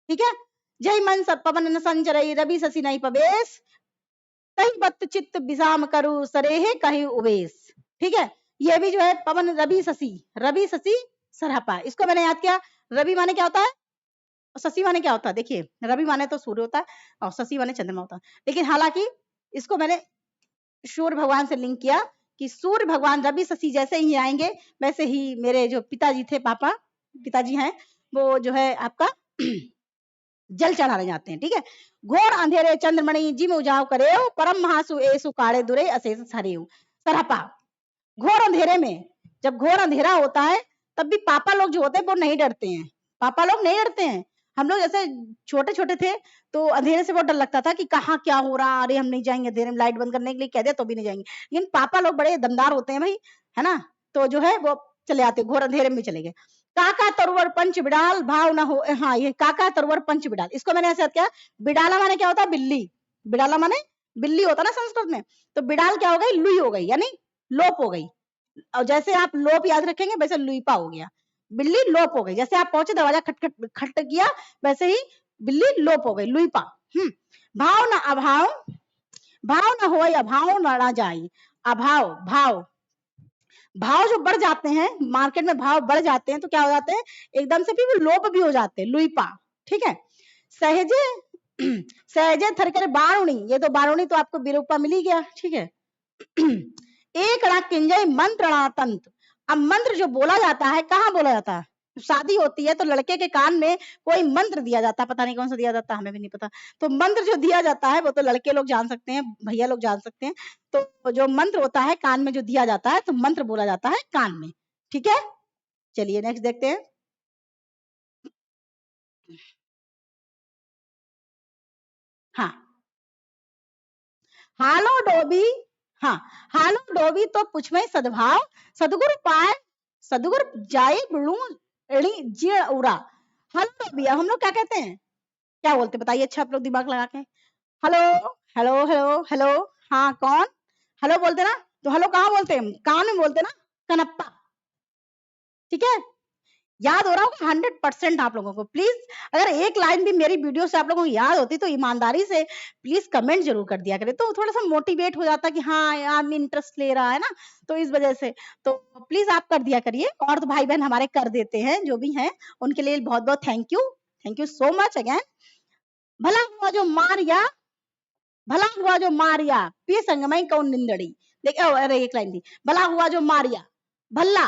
ठीक है। जय मन सब पवन न संचरई, रवि शशि नहीं पवेश, कहीं बत चित्त विषाम करु सरेहे कहीं उवेश, ठीक है। ये भी जो है पवन रवि शशि सरहपा, इसको मैंने याद किया। रवि माने क्या होता है और शशि माने क्या होता है? देखिए, रवि माने तो सूर्य होता है और शशि माने चंद्रमा होता है। लेकिन हालांकि इसको मैंने सूर्य भगवान से लिंक किया कि सूर्य भगवान रवि शशि जैसे ही आएंगे, वैसे ही मेरे जो पिताजी थे, पापा पिताजी हैं, वो जो है आपका जल चढ़ाने जाते हैं, ठीक है। घोर अंधेरे चंद्रमणि जिम उजाव करे, परम महासु एसु काड़े दुरे अशेष हरेऊ। सरहपा, घोर अंधेरे में, जब घोर अंधेरा होता है तब भी पापा लोग जो होते हैं वो नहीं डरते हैं, पापा लोग नहीं डरते हैं। हम लोग जैसे छोटे छोटे थे तो अंधेरे से बहुत डर लगता था कि कहाँ क्या हो रहा, अरे हम नहीं जाएंगे, अंधेरे में लाइट बंद करने के लिए कह दे तो भी नहीं जाएंगे। लेकिन पापा लोग बड़े दमदार होते हैं भाई, है ना, तो जो है वो चले आते, घोर अंधेरे में चले गए। काका तरुवर पंच बिडाल भाव ना हो, हाँ ये काका तरुवर पंच बिडाल, इसको मैंने ऐसे क्या, बिडाला माने क्या होता है, बिल्ली, बिडाला माने बिल्ली होता ना संस्कृत में, तो बिडाल क्या हो गई, लुई हो गई, यानी लोप हो गई। और जैसे आप लोप याद रखेंगे वैसे लुईपा हो गया, बिल्ली लोप हो गई, जैसे आप पहुंचे दरवाजा खटखट खट किया वैसे ही बिल्ली लोप हो गई, लुईपा। भाव न अभाव, भाव न हो अभाव न जाई, अभाव भाव, भाव जो बढ़ जाते हैं मार्केट में, भाव बढ़ जाते हैं तो क्या हो जाते हैं, एकदम से फिर लोप भी हो जाते हैं, लुईपा, ठीक है। सहजे सहजे थरकर बारुणी, ये तो बारुणी तो आपको विरूपा मिल ही गया, ठीक है। एक किंजय मंत्र तंत्र, अब मंत्र जो बोला जाता है कहाँ बोला जाता है, शादी होती है तो लड़के के कान में कोई मंत्र दिया जाता है, पता नहीं कौन सा दिया जाता है, हमें भी नहीं पता, तो मंत्र जो दिया जाता है वो तो लड़के लोग जान सकते हैं, भैया लोग जान सकते हैं, तो जो मंत्र होता है कान में जो दिया जाता है तो मंत्र बोला जाता है कान में, ठीक है। चलिए नेक्स्ट देखते हैं। हाँ, हालो डोबी, हाँ, हालो डोबी तो पुछ में सद्भाव, सदगुरु पाए सदगुरु जाए बुड़ू जी उड़ा। हेलो डोबी, हम लोग क्या कहते हैं, क्या बोलते बताइए, अच्छा आप लोग दिमाग लगा के, हेलो हेलो हेलो हेलो, हाँ कौन, हेलो बोलते ना, तो हेलो कहाँ बोलते हैं, कान में बोलते ना, कनप्पा, ठीक है। याद हो रहा होगा 100% आप लोगों को। प्लीज अगर एक लाइन भी मेरी वीडियो से आप लोगों को याद होती तो ईमानदारी से प्लीज कमेंट जरूर कर दिया करें, तो थोड़ा सा मोटिवेट हो जाता कि हाँ यार इंटरेस्ट ले रहा है ना, तो इस वजह से तो प्लीज आप कर दिया करिए, और तो भाई बहन हमारे कर देते हैं जो भी हैं, उनके लिए बहुत बहुत thank you so much again. भला हुआ जो मारिया, भला हुआ जो मारिया पी संगमई कौन निंदड़ी, देखो अरे एक लाइन थी, भला हुआ जो मारिया, भला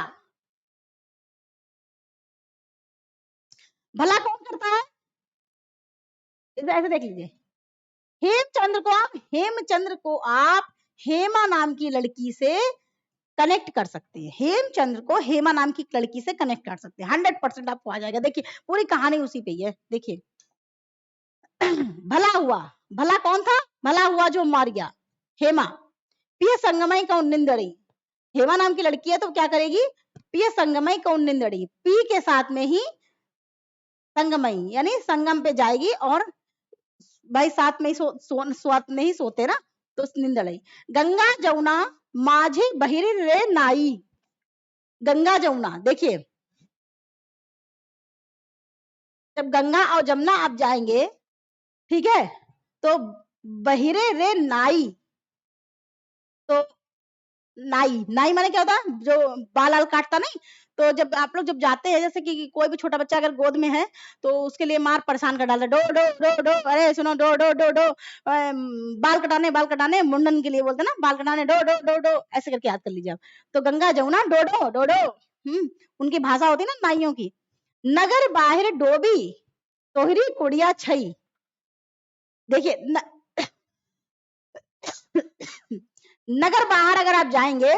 भला कौन करता है, ऐसे देख लीजिए, हेमचंद्र को आप हेमा नाम की लड़की से कनेक्ट कर सकते हैं, हेमचंद्र को हेमा नाम की लड़की से कनेक्ट कर सकते हैं, 100% आपको आ जाएगा, देखिए पूरी कहानी उसी पे ही है, देखिए। भला हुआ, भला कौन था, भला हुआ जो मार गया, हेमा, पिय संगमई कौन निंदड़ी, हेमा नाम की लड़की है तो क्या करेगी, पिय संगमई कौन निंदड़ी, पी के साथ में ही संगमई यानी संगम पे जाएगी, और भाई साथ में ही स्वात में ही सोते ना, तो निंदड़ई। गंगा जमुना माझे बहिरी रे नाई, गंगा जमुना देखिए, जब गंगा और जमुना आप जाएंगे, ठीक है, तो बहिरे रे नाई, तो नाई, नाई माने क्या होता है, जो बाल आल काटता नहीं, तो जब आप लोग जब जाते हैं, जैसे कि कोई भी छोटा बच्चा अगर गोद में है तो उसके लिए मार परेशान कर डालता, डो डो डो डो, अरे सुनो डो डो डो डो, बाल कटाने मुंडन के लिए बोलते ना, बाल कटाने डो डो डो डो, ऐसे करके याद कर लीजिए आप। तो गंगा जमुना डो डो डो डो, उनकी भाषा होती है ना नाइयों की। नगर बाहर डोबी तोहरी कुड़िया छई, देखिए नगर बाहर अगर आप जाएंगे,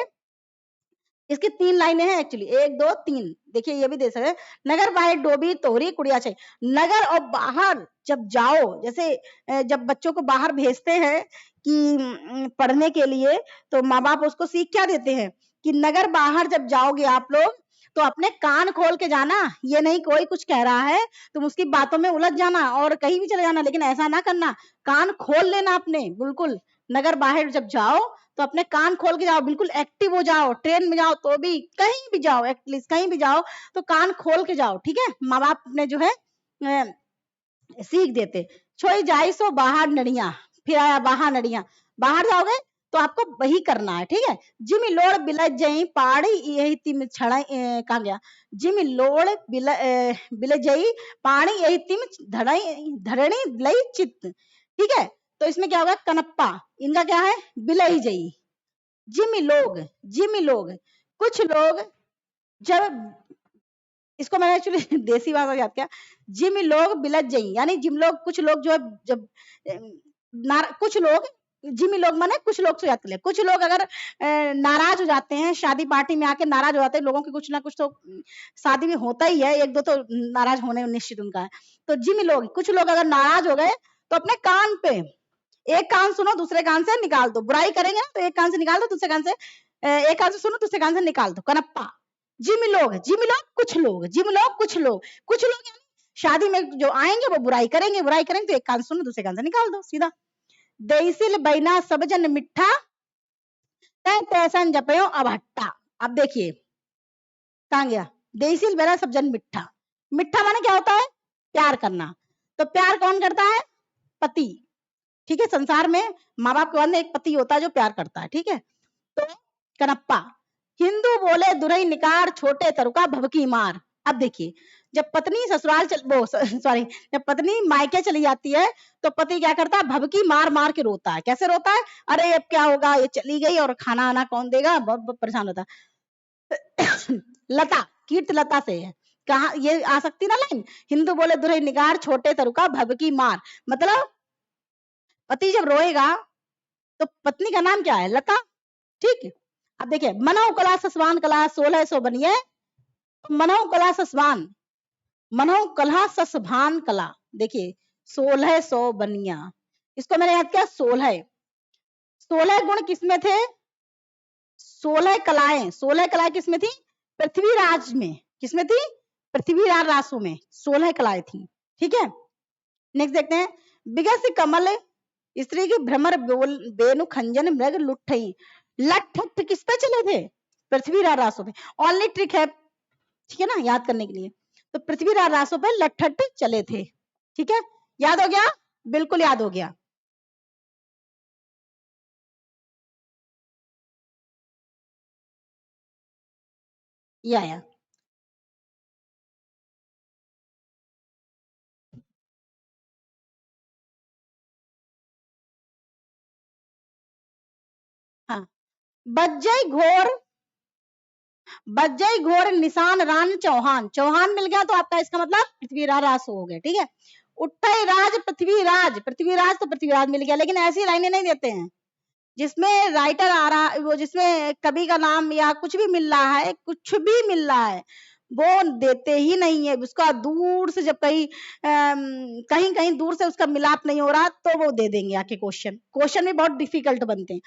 इसकी 3 लाइनें हैं एक्चुअली, 1 2 3, देखिए ये भी दे सकते हैं, नगर बाहर डोबी तोहरी कुड़िया छई, नगर और बाहर जब जाओ, जैसे जब बच्चों को बाहर भेजते हैं कि पढ़ने के लिए, तो माँ बाप उसको सीख क्या देते हैं कि नगर बाहर जब जाओगे आप लोग तो अपने कान खोल के जाना, ये नहीं कोई कुछ कह रहा है तुम उसकी बातों में उलझ जाना और कहीं भी चले जाना, लेकिन ऐसा ना करना, कान खोल लेना अपने, बिल्कुल नगर बाहर जब जाओ तो अपने कान खोल के जाओ, बिल्कुल एक्टिव हो जाओ, ट्रेन में जाओ तो भी, कहीं भी जाओ, एटलीस्ट कहीं भी जाओ तो कान खोल के जाओ, ठीक है। माँ बाप ने जो है सीख देते। छोई जाई सो बाहर नड़िया, फिर आया बाहर नड़िया, बाहर जाओगे तो आपको वही करना है, ठीक है। जिमी लोड़ बिलज जई पाड़ी यही तिम छड़ा कहाँ गया, जिमी लोड़ बिलज जई पानी यही तिम धरणी लई चित्त, ठीक है। तो इसमें क्या होगा, कनप्पा, इनका क्या है, बिलई जई, जिमी लोग कुछ लोग जब, इसको मैंने एक्चुअली देसी भाषा याद किया, जिम लोग बिलज जई, यानी जिम लोग कुछ लोग जो है जब कुछ लोग जिमी लोग माने कुछ लोग से याद कर ले। कुछ लोग अगर नाराज हो जाते हैं, शादी पार्टी में आके नाराज हो जाते हैं, लोगों की कुछ ना कुछ तो शादी में होता ही है, एक दो तो नाराज होने निश्चित उनका है। तो जिमी लोग, कुछ लोग अगर नाराज हो गए तो अपने कान पे, एक कान सुनो दूसरे कान से निकाल दो, बुराई करेंगे ना तो एक कान से निकाल दो, दूसरे कान से एक कान से सुनो दूसरे कान से निकाल दो, कनप्पा। जिमी लोग, जिमी लोग कुछ लोग, जिमी लोग कुछ लोग, कुछ लोग यानी शादी में जो आएंगे वो बुराई करेंगे, बुराई करेंगे तो एक कान सुनो दूसरे कान से निकाल दो सीधा। देसिल बैना सब जन मिठा, तै तैसन जपयो अब हट्टा। अब देखिए कहाँ गया, देसिल बैना सब जन मिठा। मिठा माने क्या होता है, प्यार करना। तो प्यार कौन करता है, पति, ठीक है। संसार में माँ बाप के बाद में एक पति होता है जो प्यार करता है, ठीक है। तो कनप्पा, हिंदू बोले दुरई निकार, छोटे तरुका भभकी मार। अब देखिए जब पत्नी ससुराल वो सॉरी, जब पत्नी मायके चली जाती है तो पति क्या करता है, भभकी मार मार के रोता है। कैसे रोता है, अरे अब क्या होगा, ये चली गई और खाना आना कौन देगा, बहुत बहुत परेशान होता है। लता, कीर्त लता से है, कहा ये आ सकती ना लाइन, हिंदू बोले दुरई निगार, छोटे तरुका भभकी मार। मतलब पति जब रोएगा तो पत्नी का नाम क्या है, लता, ठीक है। अब देखिए मनौ कला सस्वान कला 1600 बनिए, मनौ कला सस्वान, मनौ कला सस्भान कला, देखिए 1600 बनिया, इसको मैंने याद किया 16, 16 गुण किसमें थे, 16 कलाएं, 16 कलाएं किसमें थी, पृथ्वीराज में, किसमें थी, पृथ्वीराज रासो में 16 कलाएं थी, ठीक है। नेक्स्ट देखते हैं, बिगस कमल स्त्री की भ्रमर बेनु खंजन मृग लुट्ठई। लठ किस पे चले थे, पृथ्वीराज रासो पे, ओनली ट्रिक है, ठीक है ना, याद करने के लिए। तो पृथ्वीराज रासो पे लठठ चले थे, ठीक है। याद हो गया, बिल्कुल याद हो गया। या हाँ, बज्जई घोर, बज्जई घोर निशान रान चौहान, चौहान मिल गया तो आपका इसका मतलब पृथ्वीराज रासो हो गया, ठीक है। उठई राज पृथ्वीराज, पृथ्वीराज तो पृथ्वीराज मिल गया, लेकिन ऐसी लाइनें नहीं देते हैं जिसमें राइटर आ रहा, वो जिसमें कवि का नाम या कुछ भी मिल रहा है, कुछ भी मिल रहा है वो देते ही नहीं है। उसका दूर से जब कहीं कहीं कहीं दूर से उसका मिलाप नहीं हो रहा तो वो दे देंगे आके, क्वेश्चन, क्वेश्चन भी बहुत डिफिकल्ट बनते हैं।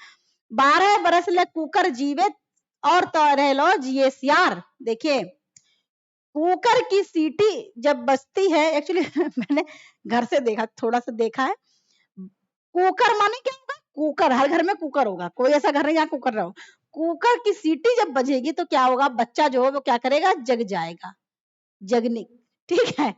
12 बरस ले कुकर जीवे और तो रह लो जिए सियार। देखिए कुकर की सीटी जब बजती है, एक्चुअली मैंने घर से देखा, थोड़ा सा देखा है, कुकर माने क्या होगा, कुकर, हर घर में कुकर होगा, कोई ऐसा घर नहीं जहाँ कुकर रहो। कुकर की सीटी जब बजेगी तो क्या होगा, बच्चा जो है वो क्या करेगा, जग जाएगा, जगनी, ठीक है।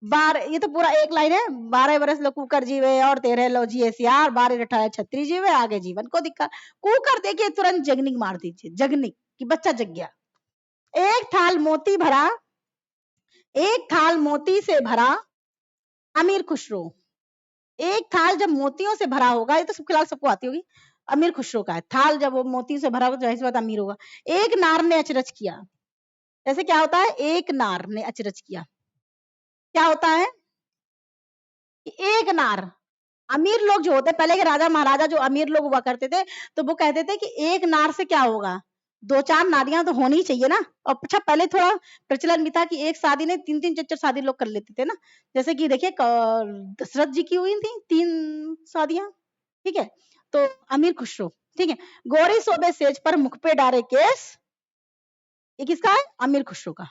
बार, ये तो पूरा एक लाइन है, 12 बरस लो कुकर जीवे और 13 लो जिए सियार, 12 रटाए छत्री जीवे, आगे जीवन को दिक्कत। कुकर देखिए तुरंत जगनिक मार दीजिए, जगनिक कि बच्चा जग गया। एक थाल मोती भरा, एक थाल मोती से भरा अमीर खुसरो। एक थाल जब मोतियों से भरा होगा, ये तो सब फिलहाल सबको आती होगी, अमीर खुसरो का है थाल, जब वो मोती से भरा होगा तो जाहिर सी बात अमीर होगा। एक नार ने अचरज किया, जैसे क्या होता है, एक नार ने अचरज किया, क्या होता है, एक नार, अमीर लोग जो होते, पहले के राजा महाराजा जो अमीर लोग हुआ करते थे तो वो कहते थे कि एक नार से क्या होगा, दो चार नारियां तो होनी ही चाहिए ना। और अच्छा पहले थोड़ा प्रचलन भी था कि एक शादी नहीं, तीन तीन चार चार शादी लोग कर लेते थे ना, जैसे कि देखिए दशरथ जी की हुई थी 3 शादियां, ठीक है। तो अमीर खुसरो, ठीक है। गोरी सोबे सेज पर मुख पे डारे केस, ये किसका है, अमीर खुसरो का।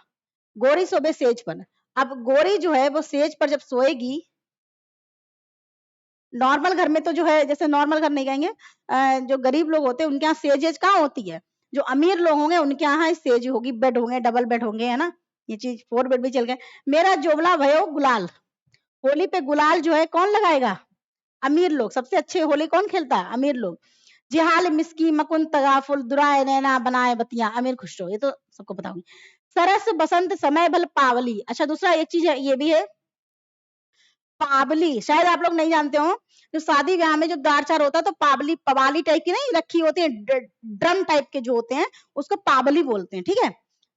गोरी सोबे सेज पर, अब गोरी जो है वो सेज पर जब सोएगी, नॉर्मल घर में तो जो है, जैसे नॉर्मल घर नहीं कहेंगे, जो गरीब लोग होते हैं उनके यहाँ सेज कहाँ होती है, जो अमीर लोग होंगे उनके यहाँ सेज होगी, बेड होंगे, डबल बेड होंगे, है ना, ये चीज 4 बेड भी चल गए। मेरा जोबला भयो गुलाल, होली पे गुलाल जो है कौन लगाएगा, अमीर लोग, सबसे अच्छे होली कौन खेलता है, अमीर लोग। जिहाल मिस्की मकुन तगाफुल दुराए नैना बनाए बतिया, अमीर खुशरो, ये तो सबको पता होगी। सरस बसंत समय भल पावली। अच्छा दूसरा एक चीज है, ये भी है पावली, शायद आप लोग नहीं जानते हो, जो शादी ब्याह में जो दार चार होता है तो पावली, पवाली टाइप की नहीं रखी होती है, ड्रम टाइप के जो होते हैं उसको पावली बोलते हैं, ठीक है।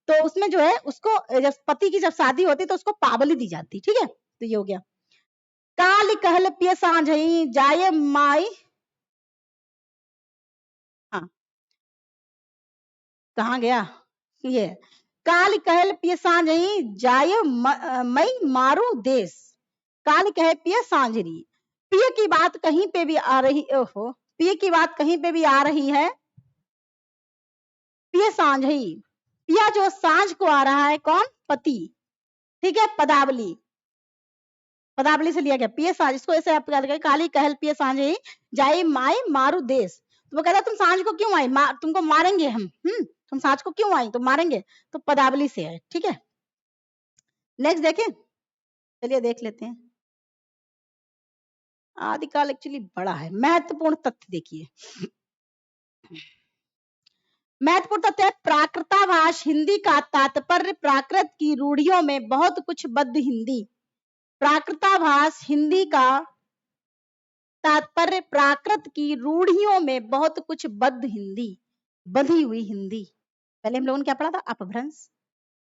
तो उसमें जो है उसको जब पति की जब शादी होती तो उसको पावली दी जाती, ठीक है। तो ये हो गया। काल कहल पिय सांझई जाए माई कहाँ गया ये, काल कहल पिय सांझही जाय मई मारू देश, काल कहे पिय सांझरी, पिय की बात कहीं पे भी आ रही, ओहो, पिय की बात कहीं पे भी आ रही है, पिय सांझही, पिया जो सांझ को आ रहा है कौन, पति, ठीक है, पदावली, पदावली से लिया गया, पिय सांझ, इसको ऐसे आप याद करें, काली कहल पिय सांझही जाई माई मारू देश, तो वो कहता तुम सांझ को क्यों आई, तुमको मारेंगे हम, तुम सांझ को क्यों आई, तो मारेंगे, तो पदावली से है, ठीक है। नेक्स्ट देखें, चलिए देख लेते हैं। आदिकाल एक्चुअली बड़ा है, महत्वपूर्ण तथ्य देखिए, महत्वपूर्ण तथ्य है, प्राकृताभास हिंदी का तात्पर्य प्राकृत की रूढ़ियों में बहुत कुछ बद्ध हिंदी, प्राकृताभास हिंदी का तात्पर्य प्राकृत की रूढ़ियों में बहुत कुछ बद्ध हिंदी, बधी हुई हिंदी। पहले हम लोगों ने क्या पढ़ा था, अपभ्रंश,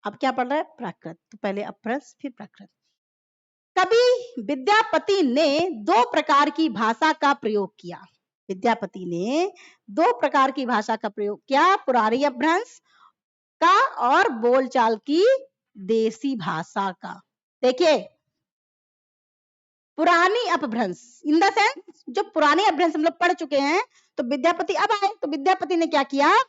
अब क्या पढ़ रहा है, प्राकृत, तो पहले अपभ्रंश फिर प्राकृत। कभी विद्यापति ने दो प्रकार की भाषा का प्रयोग किया, विद्यापति ने दो प्रकार की भाषा का प्रयोग किया, पुरानी अपभ्रंश का और बोलचाल की देसी भाषा का। देखिए पुरानी अपभ्रंश इन द सेंस जो पुरानी अपभ्रंश हम लोग पढ़ चुके हैं, तो विद्यापति अब आए, तो विद्यापति ने क्या किया,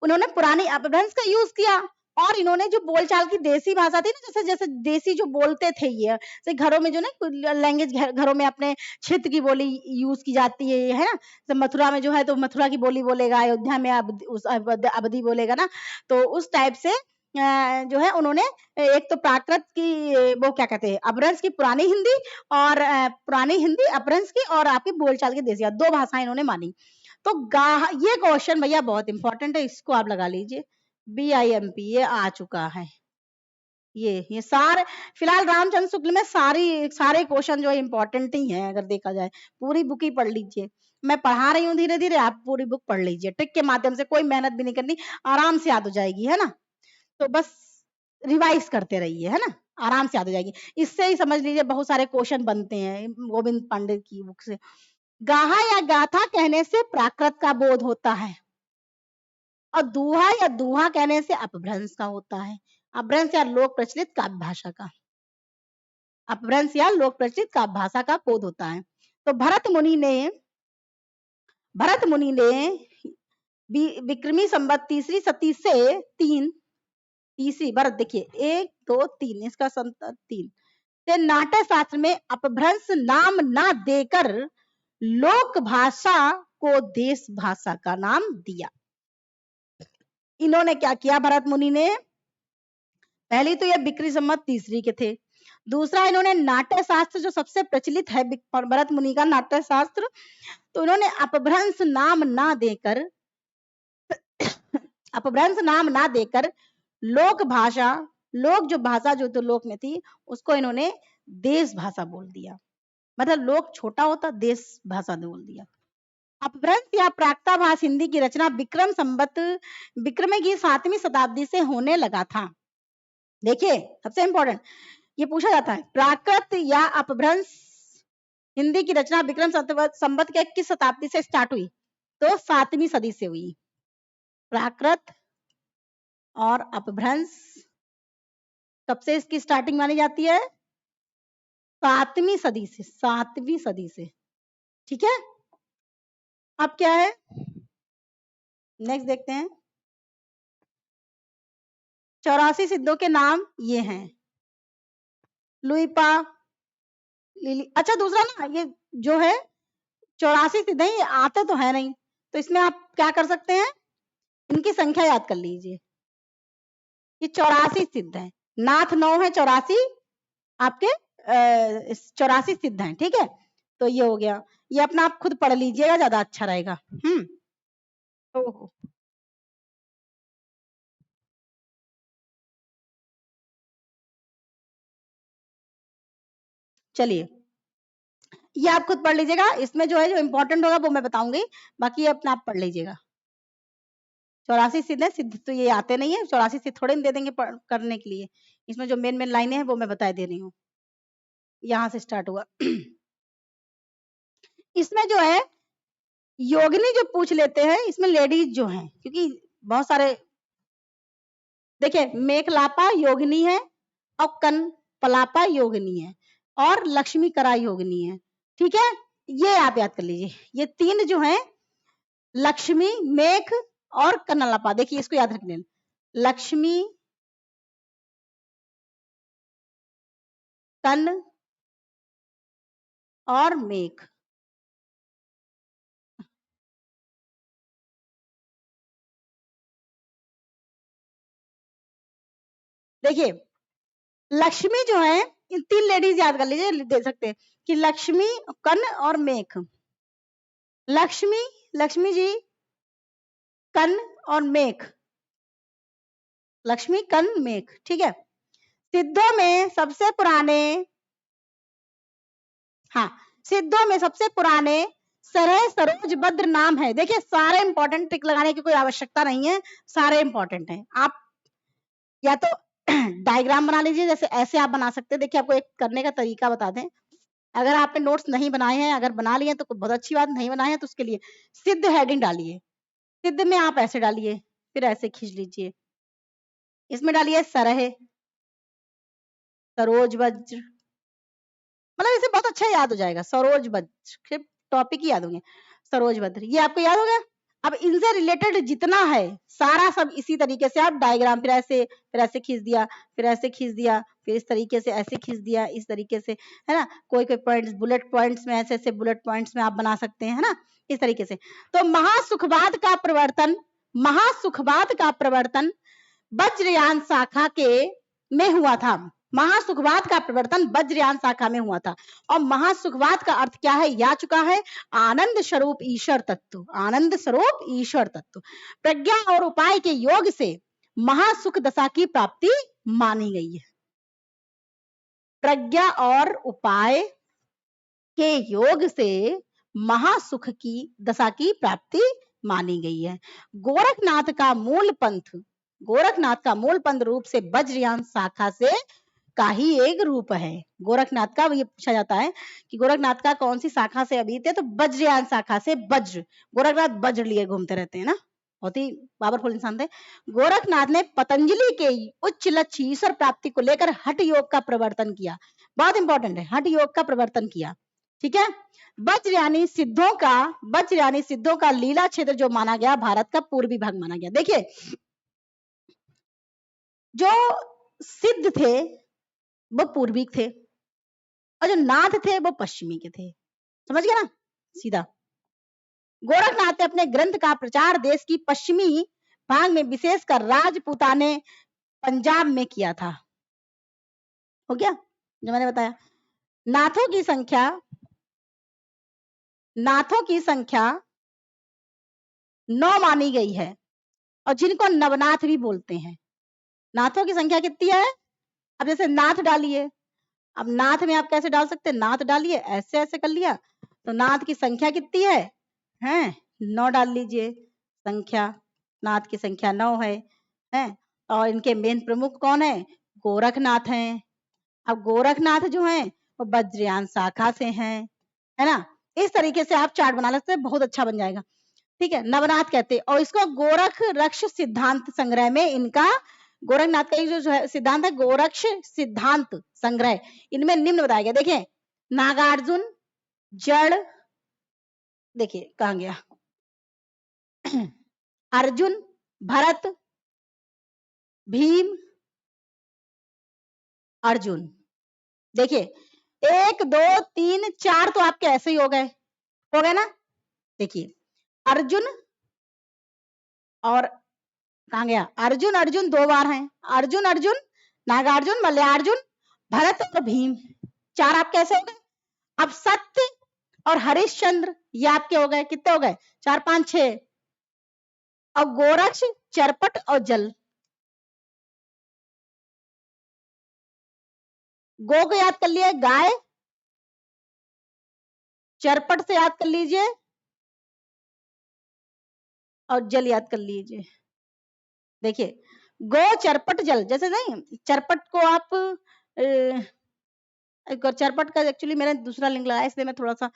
उन्होंने पुरानी अपभ्रंश का यूज किया, और इन्होंने जो बोलचाल की देसी भाषा थी ना, जैसे जैसे देसी जो बोलते थे ये, जैसे घरों में जो ना लैंग्वेज घरों में अपने क्षेत्र की बोली यूज की जाती है ना, तो मथुरा में जो है तो मथुरा की बोली बोलेगा, अयोध्या में अवधी बोलेगा ना, तो उस टाइप से जो है उन्होंने एक तो प्राकृत की वो क्या कहते हैं अपभ्रंश की पुरानी हिंदी, और पुरानी हिंदी अपभ्रंश की, और आपकी बोलचाल की देसी, दो भाषाएं इन्होंने मानी। तो ये क्वेश्चन भैया बहुत इंपॉर्टेंट है, इसको आप लगा लीजिए, BIMP ये आ चुका है, ये सारे फिलहाल रामचंद्र शुक्ल में सारे क्वेश्चन जो है इंपॉर्टेंट ही हैं, अगर देखा जाए पूरी बुक ही पढ़ लीजिए, मैं पढ़ा रही हूँ धीरे धीरे, आप पूरी बुक पढ़ लीजिए, ट्रिक के माध्यम से, कोई मेहनत भी नहीं करनी, आराम से याद हो जाएगी, है ना, तो बस रिवाइज करते रहिए, है ना, आराम से याद हो जाएगी, इससे ही समझ लीजिए बहुत सारे क्वेश्चन बनते हैं गोविंद पांडे की बुक से। गाहा या गाथा कहने से प्राकृत का बोध होता है, और दूहा या दूहा कहने से अपभ्रंश का होता है, अपभ्रंश या लोक प्रचलित काव्य भाषा का, अपभ्रंश या लोक प्रचलित काव्य भाषा का बोध होता है। तो भरत मुनि ने विक्रमी संवत तीसरी सती से तीसरी भरत, देखिए 1 2 3 इसका संवत 3 से नाट्य शास्त्र में अपभ्रंश नाम ना देकर लोक भाषा को देश भाषा का नाम दिया। इन्होंने क्या किया भरत मुनि ने, पहली तो ये विक्रमी संवत तीसरी के थे, दूसरा इन्होंने नाट्य शास्त्र जो सबसे प्रचलित है भरत मुनि का नाट्य शास्त्र, तो इन्होंने अपभ्रंश नाम ना देकर लोक भाषा, लोक जो भाषा जो तो लोक में थी उसको इन्होंने देश भाषा बोल दिया, मतलब लोक छोटा होता देश भाषा बोल दिया। अपभ्रंश या प्राकृताभास हिंदी की रचना विक्रम की 7वीं शताब्दी से होने लगा था। देखिए सबसे इंपॉर्टेंट ये पूछा जाता है, प्राकृत या अपभ्रंश हिंदी की रचना विक्रम संवत के किस शताब्दी से स्टार्ट हुई, तो 7वीं सदी से हुई। प्राकृत और अपभ्रंश कब से इसकी स्टार्टिंग मानी जाती है, 7वीं सदी से, ठीक है। अब क्या है, नेक्स्ट देखते हैं, 84 सिद्धों के नाम ये हैं, लुईपा, लिली, अच्छा दूसरा ना ये जो है 84 सिद्ध है, ये आते तो है नहीं, तो इसमें आप क्या कर सकते हैं, इनकी संख्या याद कर लीजिए, ये 84 सिद्ध है, नाथ 9 है, 84 आपके 84 सिद्ध हैं, ठीक है, तो ये हो गया, ये अपना आप खुद पढ़ लीजिएगा ज्यादा अच्छा रहेगा। ओहो चलिए ये आप खुद पढ़ लीजिएगा, इसमें जो है जो इंपॉर्टेंट होगा वो मैं बताऊंगी, बाकी ये अपना आप पढ़ लीजिएगा। 84 सिद्ध है, सिद्ध तो ये आते नहीं है, 84 सिद्ध थोड़े दे देंगे करने के लिए, इसमें जो मेन मेन लाइनें हैं वो मैं बता दे रही हूँ, यहाँ से स्टार्ट हुआ। इसमें जो है योगिनी जो पूछ लेते हैं, इसमें लेडीज जो हैं, क्योंकि बहुत सारे, देखिए मेखलापा योगिनी है और कन पलापा योगिनी है और लक्ष्मी करा योगिनी है। ठीक है, ये आप याद कर लीजिए, ये तीन जो है लक्ष्मी, मेघ और कनलापा, देखिए इसको याद रखने, लक्ष्मी, कन और मेघ। देखिए लक्ष्मी जो है, इन तीन लेडीज याद कर लीजिए, दे सकते हैं कि लक्ष्मी, कन और मेघ। लक्ष्मी, लक्ष्मी जी, कन और मेघ, लक्ष्मी कन मेघ। ठीक है, सिद्धों में सबसे पुराने, हाँ सिद्धों में सबसे पुराने सरह सरोज भद्र नाम है। देखिए सारे इंपॉर्टेंट, टिक लगाने की कोई आवश्यकता नहीं है, सारे इंपॉर्टेंट हैं। आप या तो डायग्राम बना लीजिए, जैसे ऐसे आप बना सकते हैं। देखिए आपको एक करने का तरीका बता दें, अगर आपने नोट्स नहीं बनाए हैं, अगर बना लिए तो बहुत अच्छी बात, नहीं बनाए हैं तो उसके लिए सिद्ध हेडिंग डालिए, सिद्ध में आप ऐसे डालिए, फिर ऐसे खींच लीजिए, इसमें डालिए सरह सरोज वज्र, मतलब इसे बहुत अच्छा याद हो जाएगा, सरोज वज्र, टॉपिक ही याद होंगे, सरोज वज्र, ये आपको याद हो गया। अब इनसे रिलेटेड जितना है सारा सब इसी तरीके से आप डायग्राम, फिर ऐसे खींच दिया, फिर ऐसे खींच दिया, फिर इस तरीके से ऐसे खींच दिया, इस तरीके से, है ना। कोई कोई पॉइंट्स बुलेट पॉइंट्स में, ऐसे ऐसे बुलेट पॉइंट्स में आप बना सकते हैं, है ना, इस तरीके से। तो महासुखवाद का प्रवर्तन, महासुखवाद का प्रवर्तन वज्रयान शाखा के में हुआ था। महासुखवाद का प्रवर्तन वज्रयान शाखा में हुआ था। और महासुखवाद का अर्थ क्या है, या चुका है, आनंद स्वरूप ईश्वर तत्व, आनंद स्वरूप ईश्वर तत्व, प्रज्ञा और उपाय के योग से महासुख दशा की प्राप्ति मानी गई है। प्रज्ञा और उपाय के योग से महासुख की दशा की प्राप्ति मानी गई है। गोरखनाथ का मूल पंथ, गोरखनाथ का मूल पंथ रूप से वज्रयान शाखा से का ही एक रूप है। गोरखनाथ का ये पूछा जाता है कि गोरखनाथ का कौन सी शाखा से अभी थे, तो वज्रयान शाखा से। वज्र, गोरखनाथ वज्र लिए घूमते रहते हैं ना, बहुत ही पावरफुल इंसान थे। गोरखनाथ ने पतंजलि के उच्च लक्ष्य ईश्वर प्राप्ति को लेकर हठ योग का प्रवर्तन किया। बहुत इंपॉर्टेंट है, हठ योग का प्रवर्तन किया। ठीक है, वज्र यानी सिद्धों का, वज्र यानी सिद्धों का लीला क्षेत्र जो माना गया, भारत का पूर्वी भाग माना गया। देखिए जो सिद्ध थे वो पूर्वी थे, और जो नाथ थे वो पश्चिमी के थे, समझ गया ना सीधा। गोरखनाथ ने अपने ग्रंथ का प्रचार देश की पश्चिमी भाग में, विशेषकर राजपूताने पंजाब में किया था। हो गया जो मैंने बताया। नाथों की संख्या, नाथों की संख्या 9 मानी गई है, और जिनको नवनाथ भी बोलते हैं। नाथों की संख्या कितनी है, अब जैसे नाथ डालिए, अब नाथ में आप कैसे डाल सकते हैं, नाथ डालिए, ऐसे ऐसे कर लिया, तो नाथ की संख्या कितनी है, हैं 9 डाल लीजिए संख्या, नाथ की संख्या 9 है। और इनके मेन प्रमुख कौन है, गोरखनाथ हैं। अब गोरखनाथ जो हैं वो वज्रयान शाखा से हैं, है ना। इस तरीके से आप चार्ट बना लेते हैं, बहुत अच्छा बन जाएगा। ठीक है, नवनाथ कहते हैं, और इसको गोरख रक्ष सिद्धांत संग्रह में इनका, गोरखनाथ का जो है सिद्धांत है, गोरक्ष सिद्धांत संग्रह, इनमें निम्न बताया गया। देखिए नागार्जुन, जड़, देखिए कहाँ गया अर्जुन, भरत, भीम, अर्जुन। देखिए 1 2 3 4 तो आपके ऐसे ही हो गए ना। देखिए अर्जुन, और कहाँ गया, अर्जुन, अर्जुन 2 बार हैं, अर्जुन अर्जुन, नागार्जुन, मल्ल्यार्जुन, भरत और भीम, 4 आप कैसे हो गए। अब सत्य और हरिश्चंद्र ये आपके हो गए, कितने हो गए, 4 5 6। और गोरक्ष, चरपट और जल, गो को याद कर लिए, गाय, चरपट से याद कर लीजिए, और जल याद कर लीजिए। देखिए गो चरपट जल, जैसे नहीं, चरपट को आप एक और, चरपट का एक्चुअली मैंने दूसरा लिंक लगाया, इसलिए मैं थोड़ा सा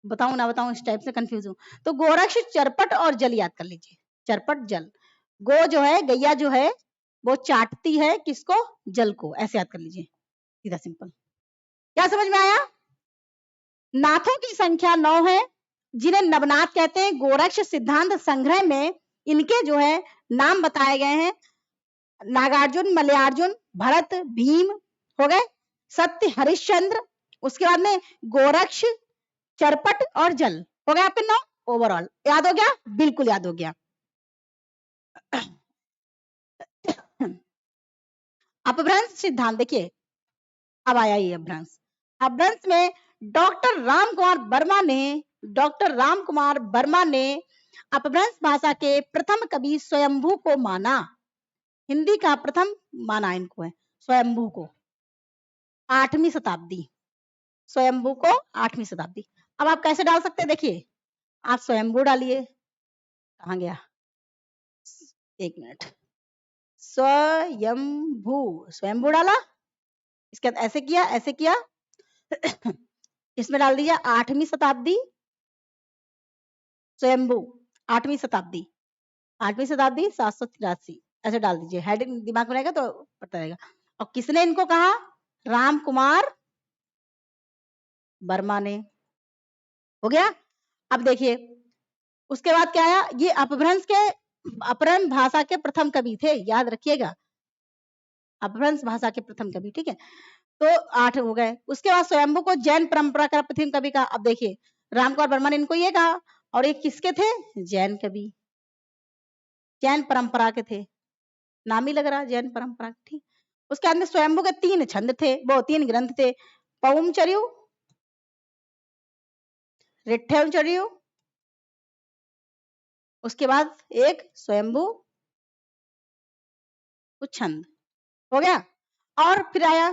बताऊं ना बताऊं इस टाइप से कंफ्यूज हूं। तो गोरक्ष, चरपट और जल याद कर लीजिए, चरपट जल। गो जो है, गैया जो है वो चाटती है किसको? जल को। ऐसे याद कर लीजिए, सीधा सिंपल। क्या समझ में आया? नाथों की संख्या 9 है, जिन्हें नवनाथ कहते हैं। गोरक्ष सिद्धांत संग्रह में इनके जो है नाम बताए गए हैं। नागार्जुन, मलयार्जुन, भरत, भीम हो गए, सत्य, हरिश्चंद्र, उसके बाद में गोरक्ष, चरपट और जल। हो गया आपके 9 ओवरऑल। याद हो गया? बिल्कुल याद हो गया। अपभ्रंश सिद्धांत देखिए, अब आया ये अपभ्रंश। अपभ्रंश में डॉक्टर राम कुमार वर्मा ने अपभ्रंश भाषा के प्रथम कवि स्वयंभू को माना। हिंदी का प्रथम माना इनको है स्वयंभू को, 8वीं शताब्दी। स्वयंभू को 8वीं शताब्दी। अब आप कैसे डाल सकते हैं? देखिए, आप स्वयंभू डालिए, कहाँ गया, एक मिनट, स्वयंभू, स्वयंभू डाला, इसके बाद ऐसे किया, ऐसे किया, इसमें डाल दिया 8वीं शताब्दी, स्वयंभू 8वीं शताब्दी, 8वीं शताब्दी 783, ऐसे डाल दीजिए, हेडिंग दिमाग में रहेगा तो पता रहेगा। और किसने इनको कहा? राम कुमार वर्मा ने। हो गया? अब देखिए उसके बाद क्या आया? ये अपभ्रंश के अपभ्रंश भाषा के प्रथम कवि थे, याद रखिएगा, अपभ्रंश भाषा के प्रथम कवि, ठीक है। तो 8 हो गए। उसके बाद स्वयंभू को जैन परंपरा का प्रथम कवि कहा। अब देखिए रामकुमार वर्मा ने इनको ये कहा, और ये किसके थे? जैन कवि, जैन परंपरा के थे, नाम ही लग रहा जैन परंपरा, ठीक। उसके बाद में स्वयंभू के 3 छंद थे, वो 3 ग्रंथ थे, पौमचर्यु, रिट्ठेमचर्यु, उसके बाद एक स्वयंभू छंद। हो गया? और फिर आया,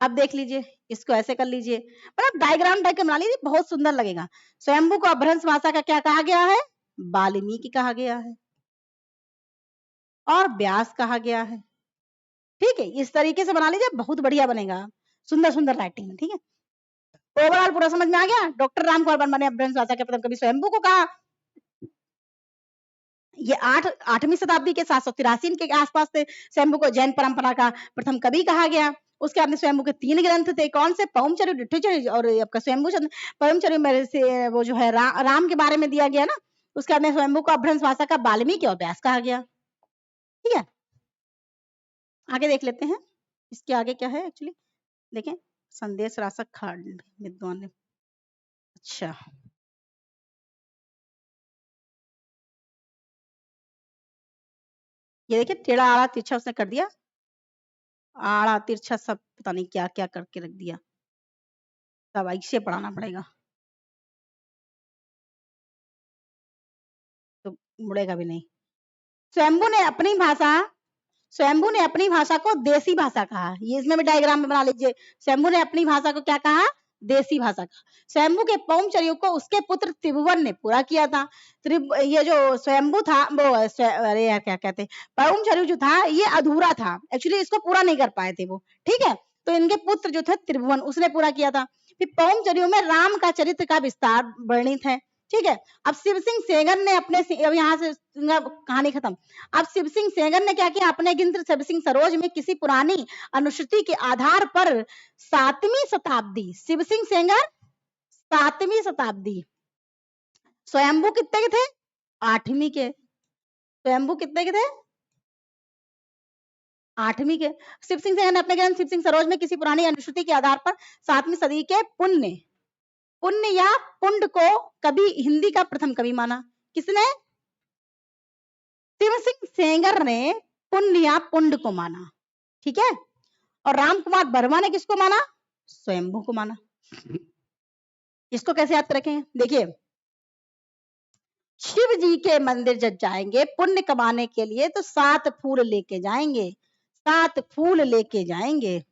अब देख लीजिए, इसको ऐसे कर लीजिए, मतलब डायग्राम टाइप का बना लीजिए, बहुत सुंदर लगेगा। स्वयंभू को अपभ्रंश भाषा का क्या कहा गया है? वाल्मीकि कहा गया है, और व्यास कहा गया है, ठीक है। इस तरीके से बना लीजिए, बहुत बढ़िया बनेगा, सुंदर सुंदर राइटिंग में, ठीक है। ओवरऑल पूरा समझ में आ गया? डॉक्टर रामकुमार वर्मा ने अपभ्रंश भाषा के प्रथम कवि स्वयंभू को कहा। ये 8वीं शताब्दी के 783 के आसपास थे। स्वयंभू को जैन परंपरा का प्रथम कवि कहा गया। उसके बाद में स्वयंभू के 3 ग्रंथ थे, कौन से? पौमचर्य, डिट्ठेचर्य और आपका स्वयंभू चंद्र। पौमचर्य में से वो जो है राम के बारे में दिया गया ना। उसके बाद में स्वयंभू को अपभ्रंश भाषा का वाल्मीकि और व्यास कहा गया, ठीक है। आगे देख लेते हैं, इसके आगे क्या है एक्चुअली, देखें। संदेश रासक खंड विद्वान ने, अच्छा ये देखिए, टेढ़ा आड़ा तिरछा उसने कर दिया, आड़ा तिरछा सब पता नहीं क्या क्या करके रख दिया, सब ऐसे पढ़ाना पड़ेगा तो मुड़ेगा भी नहीं। स्वयंभू ने अपनी भाषा स्वयंभू ने अपनी भाषा को देसी भाषा कहा। ये इसमें भी डायग्राम में बना लीजिए। स्वयंभू ने अपनी भाषा को क्या कहा? देसी भाषा कहा। स्वयंभू के पौमचर्य को उसके पुत्र त्रिभुवन ने पूरा किया था। ये जो स्वयंभू था वो अरे यार क्या कहते, पौमचर्य जो था ये अधूरा था, एक्चुअली इसको पूरा नहीं कर पाए थे वो, ठीक है। तो इनके पुत्र जो थे त्रिभुवन, उसने पूरा किया था। फिर पौमचर्य में राम का चरित्र का विस्तार वर्णित है, ठीक है। अब शिव सिंह सेंगर ने अपने, अब यहाँ से कहानी खत्म। अब शिव सिंह सेंगर ने क्या किया? अपने ग्रंथ शिव सिंह सरोज में किसी पुरानी अनुश्रुति के आधार पर 7वीं शताब्दी, शिव सिंह सेंगर 7वीं शताब्दी, स्वयंभू कितने के थे? 8वीं के। स्वयंभू कितने के थे? 8वीं के। शिव सिंह सेंगर ने अपने ग्रंथ शिव सिंह सरोज में किसी पुरानी अनुश्रुति के आधार पर 7वीं सदी के पुण्य या पुंड को कवि, हिंदी का प्रथम कवि माना। किसने? शिव सिंह सेंगर ने पुण्य या पुंड को माना, ठीक है। और रामकुमार वर्मा ने किसको माना? स्वयंभू को माना। इसको कैसे याद रखें? देखिए, शिव जी के मंदिर जब जाएंगे पुण्य कमाने के लिए तो 7 फूल लेके जाएंगे, 7 फूल लेके जाएंगे।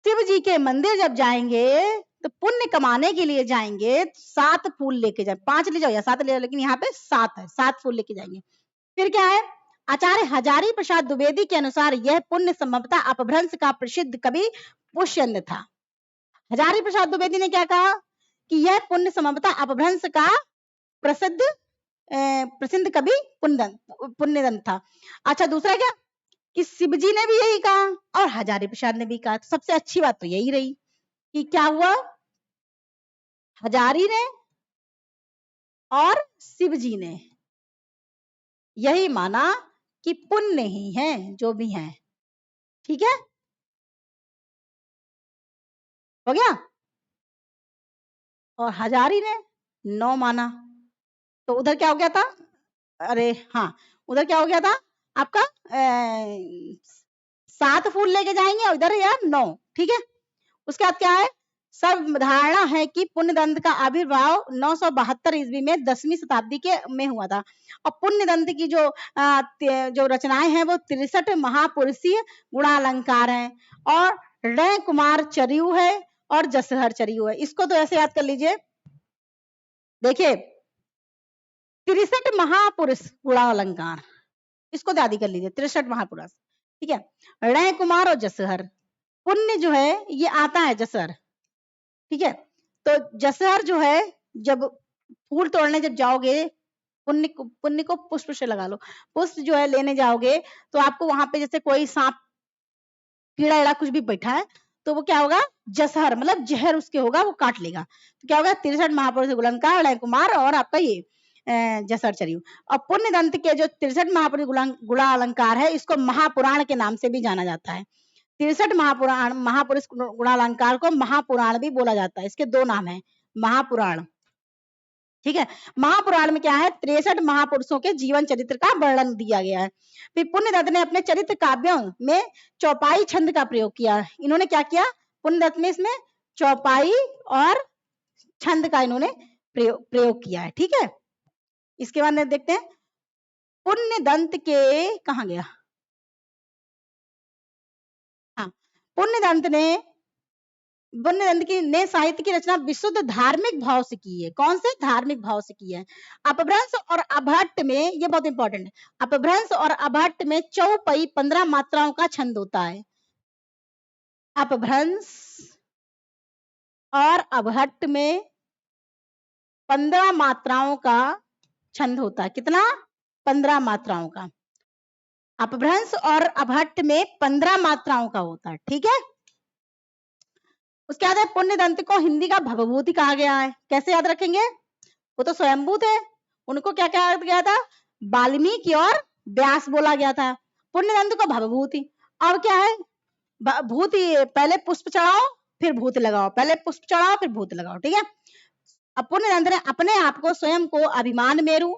शिव जी के मंदिर जब जाएंगे तो पुण्य कमाने के लिए जाएंगे, 7 फूल लेके जाए, 5 ले जाओ या 7 ले जाओ, लेकिन यहाँ पे 7 है, 7 फूल लेके जाएंगे। फिर क्या है? आचार्य हजारी प्रसाद द्विवेदी के अनुसार यह पुण्य संभवतः अपभ्रंश का प्रसिद्ध कवि पुष्यन्द था। हजारी प्रसाद द्विवेदी ने क्या कहा? कि यह पुण्य संभवतः अपभ्रंश का प्रसिद्ध प्रसिद्ध कवि पुण्यदंत था। अच्छा, दूसरा क्या कि शिव जी ने भी यही कहा और हजारी प्रसाद ने भी कहा। तो सबसे अच्छी बात तो यही रही कि क्या हुआ, हजारी ने और शिव जी ने यही माना कि पुण्य ही है जो भी है। ठीक है, हो गया। और हजारी ने 9 माना। तो उधर क्या हो गया था, अरे हाँ, उधर क्या हो गया था आपका 7 फूल लेके जाएंगे और इधर यार 9। ठीक है, उसके बाद क्या है, सब धारणा है कि पुण्यदंत का आविर्भाव 972 ईस्वी में 10वीं शताब्दी के में हुआ था। और पुण्यदंत की जो रचनाएं हैं वो 63 महापुरुषीय गुणालंकार हैं और रण कुमार चरियु है और जसहर चरियु है। इसको तो ऐसे याद कर लीजिए, देखिए 63 महापुरुष गुणालंकार, इसको याद कर लीजिए 63 महापुरुष। ठीक है, रण कुमार और जसहर, पुण्य जो है ये आता है जसहर। ठीक है, तो जसहर जो है, जब फूल तोड़ने जब जाओगे, पुण्य को पुष्प से लगा लो, पुष्प जो है लेने जाओगे तो आपको वहां पे जैसे कोई सांप कीड़ा एड़ा कुछ भी बैठा है तो वो क्या होगा, जसहर मतलब जहर उसके होगा, वो काट लेगा। तो क्या होगा, 63 महापुरुष गुणलंकार, लय कुमार और आपका ये जसहर चरियु। और पुण्यदंत के जो 63 महापुरुष गुणा अलंकार है, इसको महापुराण के नाम से भी जाना जाता है। 63 महापुरुष गुणालंकार को महापुराण भी बोला जाता है। इसके 2 नाम है, महापुराण। ठीक है, महापुराण में क्या है, 63 महापुरुषों के जीवन चरित्र का वर्णन दिया गया है। फिर पुण्यदत्त ने अपने चरित्र काव्यों में चौपाई छंद का प्रयोग किया। इन्होंने क्या किया, पुण्यदत्त में इसमें चौपाई और छंद का इन्होंने प्रयोग किया है। ठीक है, इसके बाद देखते हैं पुण्यदंत के, कहां गया, हाँ, पुण्यदंत ने साहित्य की रचना विशुद्ध धार्मिक भाव से की है। कौन से धार्मिक भाव से की है। अपभ्रंश और अभट्ट में, ये बहुत इंपॉर्टेंट है, अपभ्रंश और अभट्ट में चौपाई 15 मात्राओं का छंद होता है। अपभ्रंश और अभट्ट में 15 मात्राओं का छंद होता है। कितना, 15 मात्राओं का। अपभ्रंश और अभट्ट में 15 मात्राओं का होता है। ठीक है, उसके बाद पुण्यदंत को हिंदी का भवभूति कहा गया है। कैसे याद रखेंगे, वो तो स्वयंभू थे, उनको क्या कहा गया था, वाल्मीकि और व्यास बोला गया था। पुण्यदंत को भवभूति। अब क्या है, भूति, पहले पुष्प चढ़ाओ फिर भूत लगाओ, पहले पुष्प चढ़ाओ फिर भूत लगाओ। ठीक है, अब पुण्यदंत ने अपने आप को स्वयं को अभिमान मेरु,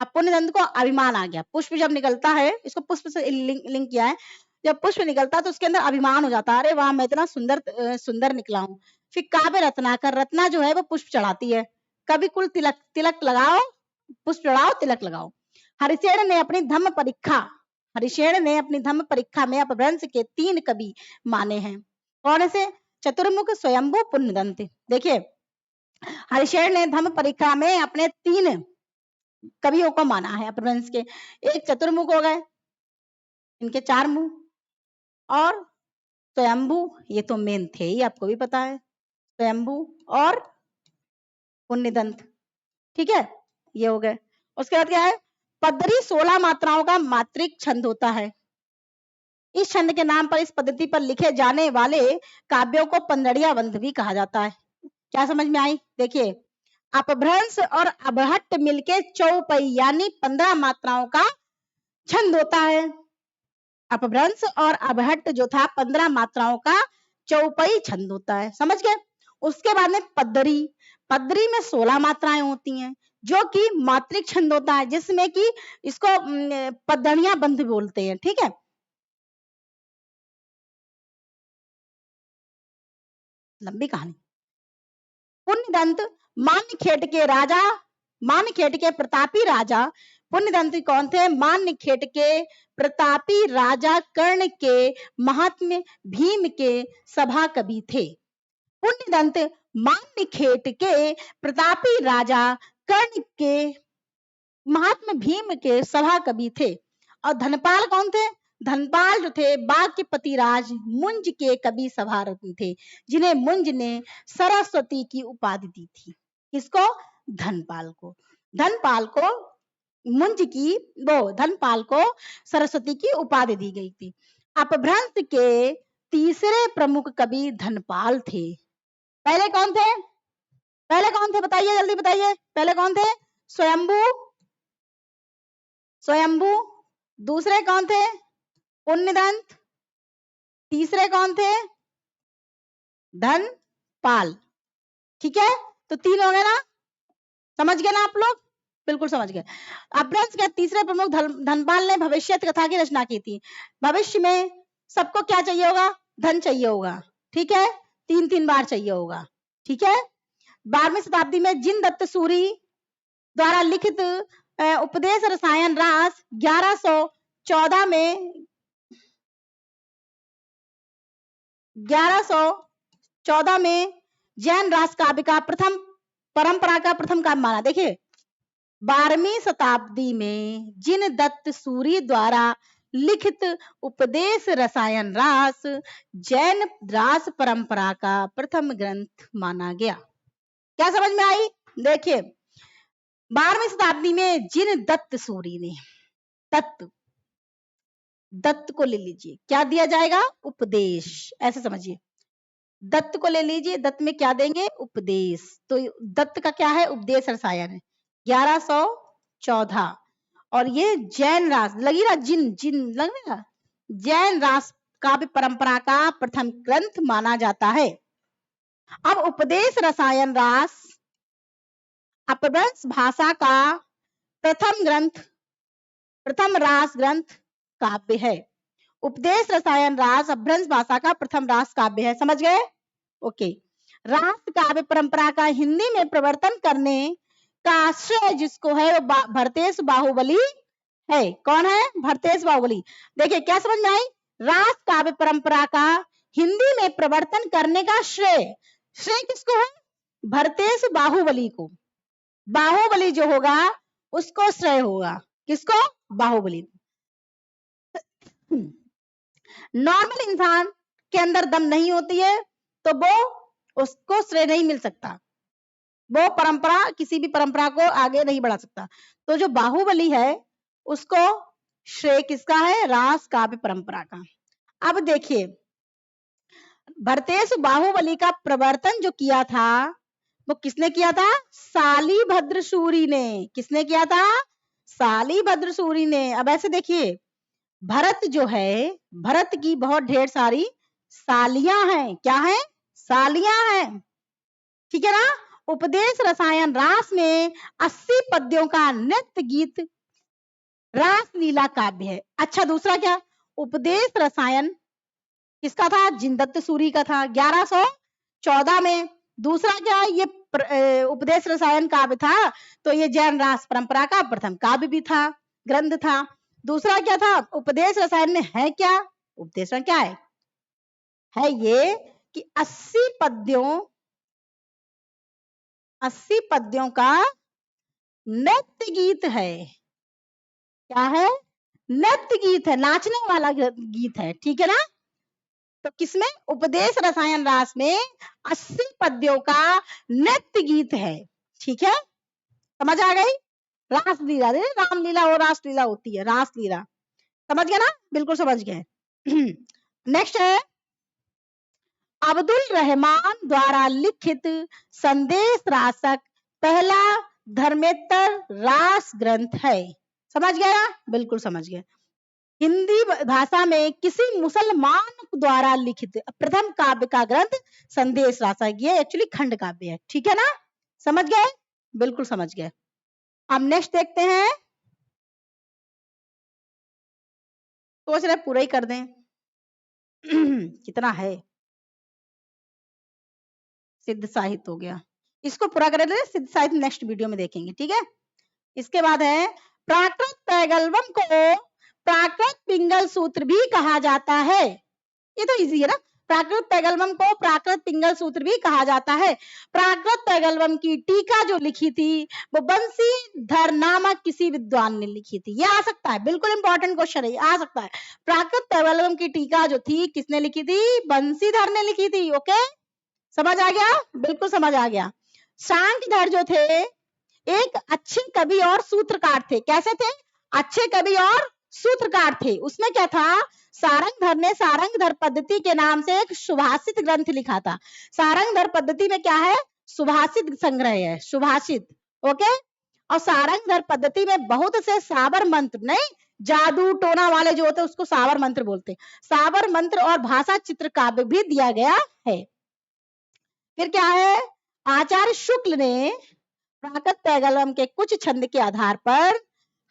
अब पुण्यदंत को अभिमान आ गया। पुष्प जब निकलता है, इसको पुष्प से लिंक किया है, जब पुष्प निकलता है तो उसके अंदर अभिमान हो जाता है, अरे वाह मैं इतना सुंदर निकला हूँ। फिर काव्य रत्नाकर, रत्ना जो है वो पुष्प चढ़ाती है, कभी कुल तिलक लगाओ, पुष्प चढ़ाओ, तिलक लगाओ। हरिशेन ने अपनी धम्म परीक्षा में अपभ्रंश के 3 कवि माने हैं। कौन से, चतुर्मुख, स्वयंभू, पुण्यदंत। देखिए हरिशेन ने धम्म परीक्षा में अपने 3 कवियों को माना है अपभ्रंश के। एक चतुर्मुख हो गए, इनके 4 मुंह, और स्वयंभू, ये तो मेन थे ही, आपको भी पता है, स्वयंभू और पुण्यदंत। ठीक है, ये हो गए। उसके बाद क्या है, पदरी 16 मात्राओं का मात्रिक छंद होता है। इस छंद के नाम पर इस पद्धति पर लिखे जाने वाले काव्यों को पंदड़िया बंध भी कहा जाता है। क्या समझ में आई, देखिए अपभ्रंश और अभट्ट मिलके चौपाई यानी 15 मात्राओं का छंद होता है। अपभ्रंश और अभट्ट जो था 15 मात्राओं का चौपाई छंद होता है, समझ गए। उसके बाद में पदरी में 16 मात्राएं होती हैं जो कि मात्रिक छंद होता है, जिसमें कि इसको पदड़िया बंध बोलते हैं। ठीक है, लंबी कहानी। पुण्यदंत मान्यखेट के प्रतापी राजा, पुण्यदंत कौन थे, मान्यखेट के प्रतापी राजा कर्ण के महात्म्य भीम के सभा कवि थे। पुण्यदंत मान्यखेट के प्रतापी राजा कर्ण के महात्मा भीम के सभा कवि थे। और धनपाल कौन थे, धनपाल जो थे बाक्यपति राज मुंज के कवि सभारत्न थे, जिन्हें मुंज ने सरस्वती की उपाधि दी थी। किसको, धनपाल को। धनपाल को मुंज की वो धनपाल को सरस्वती की उपाधि दी गई थी। अपभ्रंश के तीसरे प्रमुख कवि धनपाल थे। पहले कौन थे? पहले कौन थे बताइए, जल्दी बताइए, पहले कौन थे? स्वयंभू, स्वयंभू। दूसरे कौन थे? पुण्यदंत। तीसरे कौन थे? धनपाल। ठीक है, तो 3 हो गए ना, समझ गए ना आप लोग? बिल्कुल समझ गए। अपभ्रंश के तीसरे प्रमुख धनपाल ने भविष्य कथा की रचना की थी। भविष्य में सबको क्या चाहिए होगा? धन चाहिए होगा, ठीक है, 3-3 बार चाहिए होगा, ठीक है। 12वीं शताब्दी में जिन दत्त सूरी द्वारा लिखित उपदेश रसायन रास 1114 में जैन रास काव्य का प्रथम परंपरा का प्रथम काव्य माना। देखिए 12वीं शताब्दी में जिन दत्त सूरी द्वारा लिखित उपदेश रसायन रास जैन रास परंपरा का प्रथम ग्रंथ माना गया। क्या समझ में आई? देखिए 12वीं शताब्दी में जिन दत्त सूरी ने, दत्त को ले लीजिए, क्या दिया जाएगा? उपदेश, ऐसे समझिए, दत्त को ले लीजिए, दत्त में क्या देंगे? उपदेश। तो दत्त का क्या है? उपदेश रसायन है 1114, और ये जैन रास लगी ना, जिन जिन लग रहा, जैन रास काव्य परंपरा का प्रथम ग्रंथ माना जाता है। अब उपदेश रसायन रास अपभ्रंश भाषा का प्रथम रास ग्रंथ काव्य है। उपदेश रसायन रास अपभ्रंश भाषा का प्रथम रास काव्य है, समझ गए? ओके। रास काव्य परंपरा का हिंदी में प्रवर्तन करने का आश्रय जिसको है वो भरतेश बाहुबली है। कौन है? भरतेश बाहुबली। देखिए क्या समझ में आई? रास काव्य परंपरा का हिंदी में प्रवर्तन करने का श्रेय किसको है? भरतेश बाहुबली को। बाहुबली जो होगा उसको श्रेय होगा। किसको? बाहुबली। नॉर्मल इंसान के अंदर दम नहीं होती है तो वो उसको श्रेय नहीं मिल सकता, वो परंपरा किसी भी परंपरा को आगे नहीं बढ़ा सकता। तो जो बाहुबली है उसको श्रेय किसका है? रास काव्य परंपरा का। अब देखिए भरतेश बाहुबली का प्रवर्तन जो किया था वो किसने किया था? शालिभद्र सूरी ने। किसने किया था? शालिभद्र सूरी ने। अब ऐसे देखिए भरत जो है, भरत की बहुत ढेर सारी सालियां हैं। क्या है? सालियां हैं, ठीक है ना। उपदेश रसायन रास में 80 पद्यों का नृत्य गीत रास लीला काव्य है। अच्छा दूसरा क्या? उपदेश रसायन किसका था? जिनदत्त सूरी का था 1114 में। दूसरा क्या? ये उपदेश रसायन काव्य था तो ये जैन रास परंपरा का प्रथम काव्य भी था, ग्रंथ था। दूसरा क्या था? उपदेश रसायन में है क्या? उपदेश में क्या है ये कि 80 पद्यों का नृत्य गीत है। क्या है? नृत्य गीत है, नाचने वाला गीत है, ठीक है ना। तो किसमें? उपदेश रसायन रास में 80 पद्यों का नृत्य गीत है, ठीक है, समझ आ गई। रासलीला, रामलीला और रासलीला होती है, रासलीला, समझ गए ना? बिल्कुल समझ गए। नेक्स्ट है अब्दुल रहमान द्वारा लिखित संदेश रासक पहला धर्मेतर रास ग्रंथ है। समझ गया? बिल्कुल समझ गए। हिंदी भाषा में किसी मुसलमान द्वारा लिखित प्रथम काव्य का ग्रंथ संदेश रासक। ये एक्चुअली खंड काव्य है, ठीक है ना, समझ गए? बिल्कुल समझ गए। अब नेक्स्ट देखते हैं, सोच रहे पूरा ही कर दें। कितना है? सिद्ध साहित्य हो गया, इसको पूरा कर दें। सिद्ध साहित्य नेक्स्ट वीडियो में देखेंगे, ठीक है। इसके बाद है प्राकृत पैगलवम को प्राकृत पिंगल सूत्र भी कहा जाता है। ये तो इजी है ना। प्राकृत पैगलवम को प्राकृत पिंगल सूत्र भी कहा जाता है। प्राकृत पैगलवम की टीका जो लिखी थी वो बंसीधर नामक किसी विद्वान ने लिखी थी। ये आ सकता है, बिल्कुल इंपॉर्टेंट क्वेश्चन है, आ सकता है। प्राकृत पैगलवम की टीका जो थी किसने लिखी थी? बंसीधर ने लिखी थी। ओके, समझ आ गया? बिल्कुल समझ आ गया। शांतिधर जो थे एक अच्छे कवि और सूत्रकार थे। कैसे थे? अच्छे कवि और सूत्रकार थे। उसमें क्या था? सारंगधर ने सारंगधर पद्धति के नाम से एक सुभाषित ग्रंथ लिखा था। सारंगधर पद्धति में क्या है? सुभाषित संग्रह है, सुभाषित। ओके। और सारंगधर पद्धति में बहुत से साबर मंत्र, नहीं जादू टोना वाले जो होते हैं उसको साबर मंत्र बोलते हैं, साबर मंत्र और भाषा चित्र काव्य भी दिया गया है। फिर क्या है? आचार्य शुक्ल ने प्राकृत पैगलम के कुछ छंद के आधार पर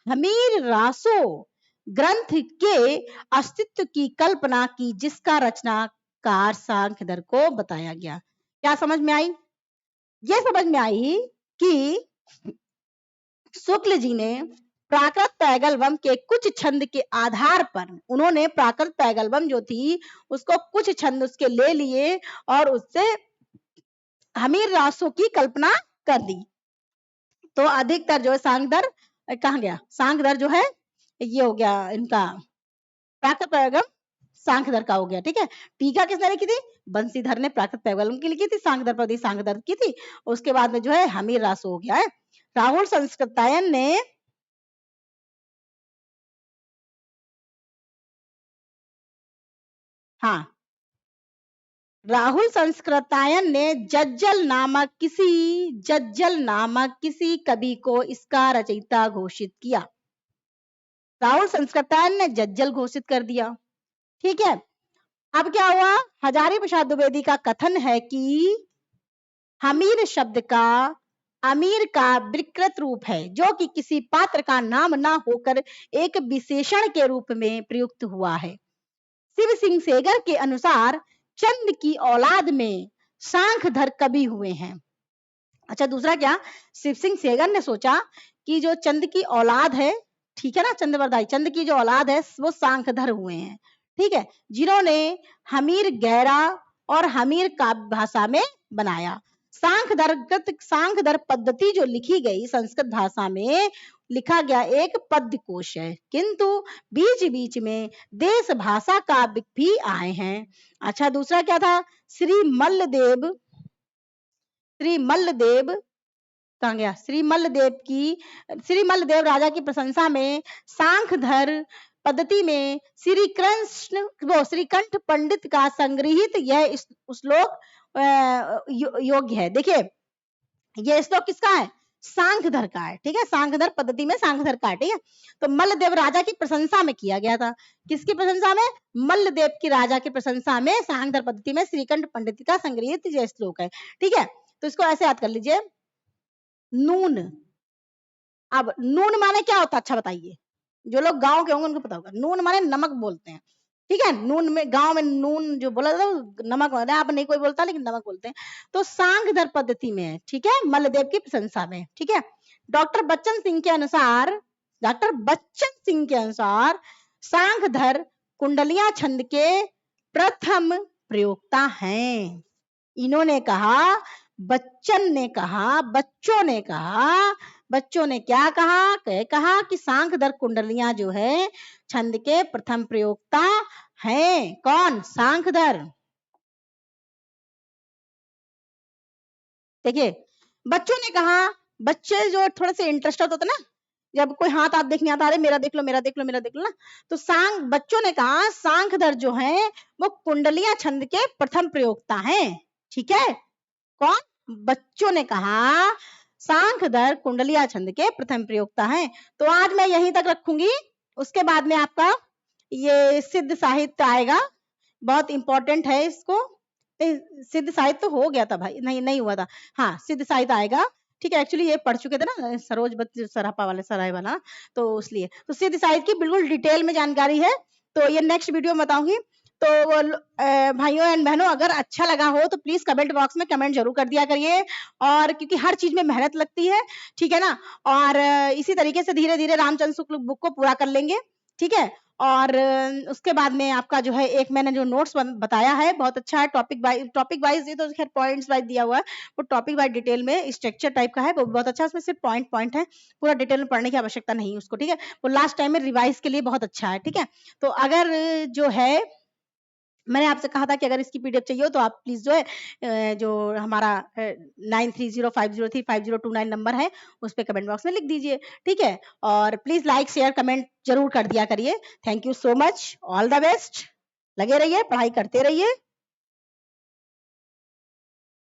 हमीर रासो ग्रंथ के अस्तित्व की कल्पना की, जिसका रचनाकार सांख्यधर को बताया गया। क्या समझ में आई? ये समझ में आई कि शुक्ल जी ने प्राकृत पैगलवम के कुछ छंद के आधार पर, उन्होंने प्राकृत पैगलवम जो थी उसको कुछ छंद उसके ले लिए और उससे हमीर रासों की कल्पना कर दी। तो अधिकतर जो है सांख्यधर, कहाँ गया सांख्यधर, जो है ये हो गया इनका प्राकृत पैगलम सांख्यधर का हो गया। ठीक है। टीका किसने लिखी थी? बंसीधर ने प्राकृत पैगलम की लिखी थी, सांख्यधर पर सांख्यधर की थी। उसके बाद में जो है हमीर रासो हो गया है। राहुल संस्कृतायन ने हाँ, राहुल संस्कृतायन ने जज्जल नामक किसी कवि को इसका रचयिता घोषित किया। राहुल संस्कृतायन ने जज्जल घोषित कर दिया। ठीक है। अब क्या हुआ? हजारी प्रसाद द्विवेदी का कथन है कि हमीर शब्द का अमीर का विकृत रूप है, जो कि किसी पात्र का नाम ना होकर एक विशेषण के रूप में प्रयुक्त हुआ है। शिव सिंह सेगर के अनुसार चंद की औलाद में सांखधर कवि हुए हैं। अच्छा, दूसरा क्या? शिव सिंह सेगर ने सोचा कि जो चंद की औलाद है, ठीक है ना, चंद्रवरदाई, चंद की जो औलाद है वो सांखधर हुए हैं। ठीक है। जिन्होंने हमीर गैरा और हमीर काव्य भाषा में बनाया। सांखधर पद्धति जो लिखी गई संस्कृत भाषा में लिखा गया एक पद्य कोश है, किंतु बीच बीच में देश भाषा काव्य भी आए हैं। अच्छा, दूसरा क्या था? श्री मल्लदेव कहाँ गया? श्री मल्लदेव राजा की प्रशंसा में सांखधर पद्धति में श्री कंठ पंडित का संग्रहित यह श्लोक योग्य है। देखिए, ये श्लोक किसका है? सांखधर का है। ठीक है। सांखधर पद्धति में सांखधर का है। ठीक है। तो मल्लदेव राजा की प्रशंसा में किया गया था। किसकी प्रशंसा में? मल्लदेव की राजा की प्रशंसा में सांखधर पद्धति में श्रीकंठ पंडित का संग्रहित यह श्लोक है। ठीक है। तो इसको ऐसे याद कर लीजिए, नून। अब नून माने क्या होता है? अच्छा बताइए, जो लोग गांव के होंगे उनको पता होगा। नून माने नमक बोलते हैं। ठीक है। नून में, गांव में नून जो बोला जाता है नमक होता है, आप नहीं कोई बोलता लेकिन नमक बोलते हैं। तो सांखधर पद्धति में है। ठीक है। मल्लदेव की प्रशंसा में। ठीक है। डॉक्टर बच्चन सिंह के अनुसार सांखधर कुंडलियां छंद के प्रथम प्रयोक्ता हैं। इन्होंने कहा, बच्चों ने क्या कहा कि सांखधर कुंडलियां जो है छंद के प्रथम प्रयोक्ता हैं। कौन? सांखधर। देखिए, बच्चों ने कहा, बच्चे जो थोड़े से इंटरेस्टेड होते ना, जब कोई हाथ आप देखने आता, अरे मेरा देख लो ना, तो बच्चों ने कहा सांखधर जो है वो कुंडलियां छंद के प्रथम प्रयोक्ता हैं। ठीक है। कौन? बच्चों ने कहा सांखधर कुंडलिया छंद के प्रथम प्रयोक्ता हैं। तो आज मैं यहीं तक रखूंगी। उसके बाद में आपका ये सिद्ध साहित्य आएगा, बहुत इंपॉर्टेंट है इसको। सिद्ध साहित्य तो हो गया था भाई, नहीं हुआ था। हाँ, सिद्ध साहित्य आएगा। ठीक है। एक्चुअली ये पढ़ चुके थे ना सरोज सरापा वाले सराय वाला, तो इसलिए तो सिद्ध साहित्य की बिल्कुल डिटेल में जानकारी है, तो ये नेक्स्ट वीडियो में बताऊंगी। तो भाइयों एंड बहनों, अगर अच्छा लगा हो तो प्लीज कमेंट बॉक्स में कमेंट जरूर कर दिया करिए, और क्योंकि हर चीज में मेहनत लगती है। ठीक है ना। और इसी तरीके से धीरे धीरे रामचंद्र शुक्ल बुक को पूरा कर लेंगे। ठीक है। और उसके बाद में आपका जो है एक मैंने जो नोट्स बताया है बहुत अच्छा है, टॉपिक वाइज, ये तो खैर पॉइंट्स वाइज दिया हुआ है, वो टॉपिक वाइज डिटेल में स्ट्रक्चर टाइप का है, वो बहुत अच्छा है। उसमें सिर्फ पॉइंट है, पूरा डिटेल में पढ़ने की आवश्यकता नहीं है उसको। ठीक है। वो लास्ट टाइम में रिवाइज के लिए बहुत अच्छा है। ठीक है। तो अगर जो है मैंने आपसे कहा था कि अगर इसकी पीडीएफ चाहिए हो तो आप प्लीज जो है जो हमारा 9305035029 नंबर है उस पर कमेंट बॉक्स में लिख दीजिए, ठीक है। और प्लीज लाइक शेयर कमेंट जरूर कर दिया करिए। Thank you so much, all the best, लगे रहिए, पढ़ाई करते रहिए।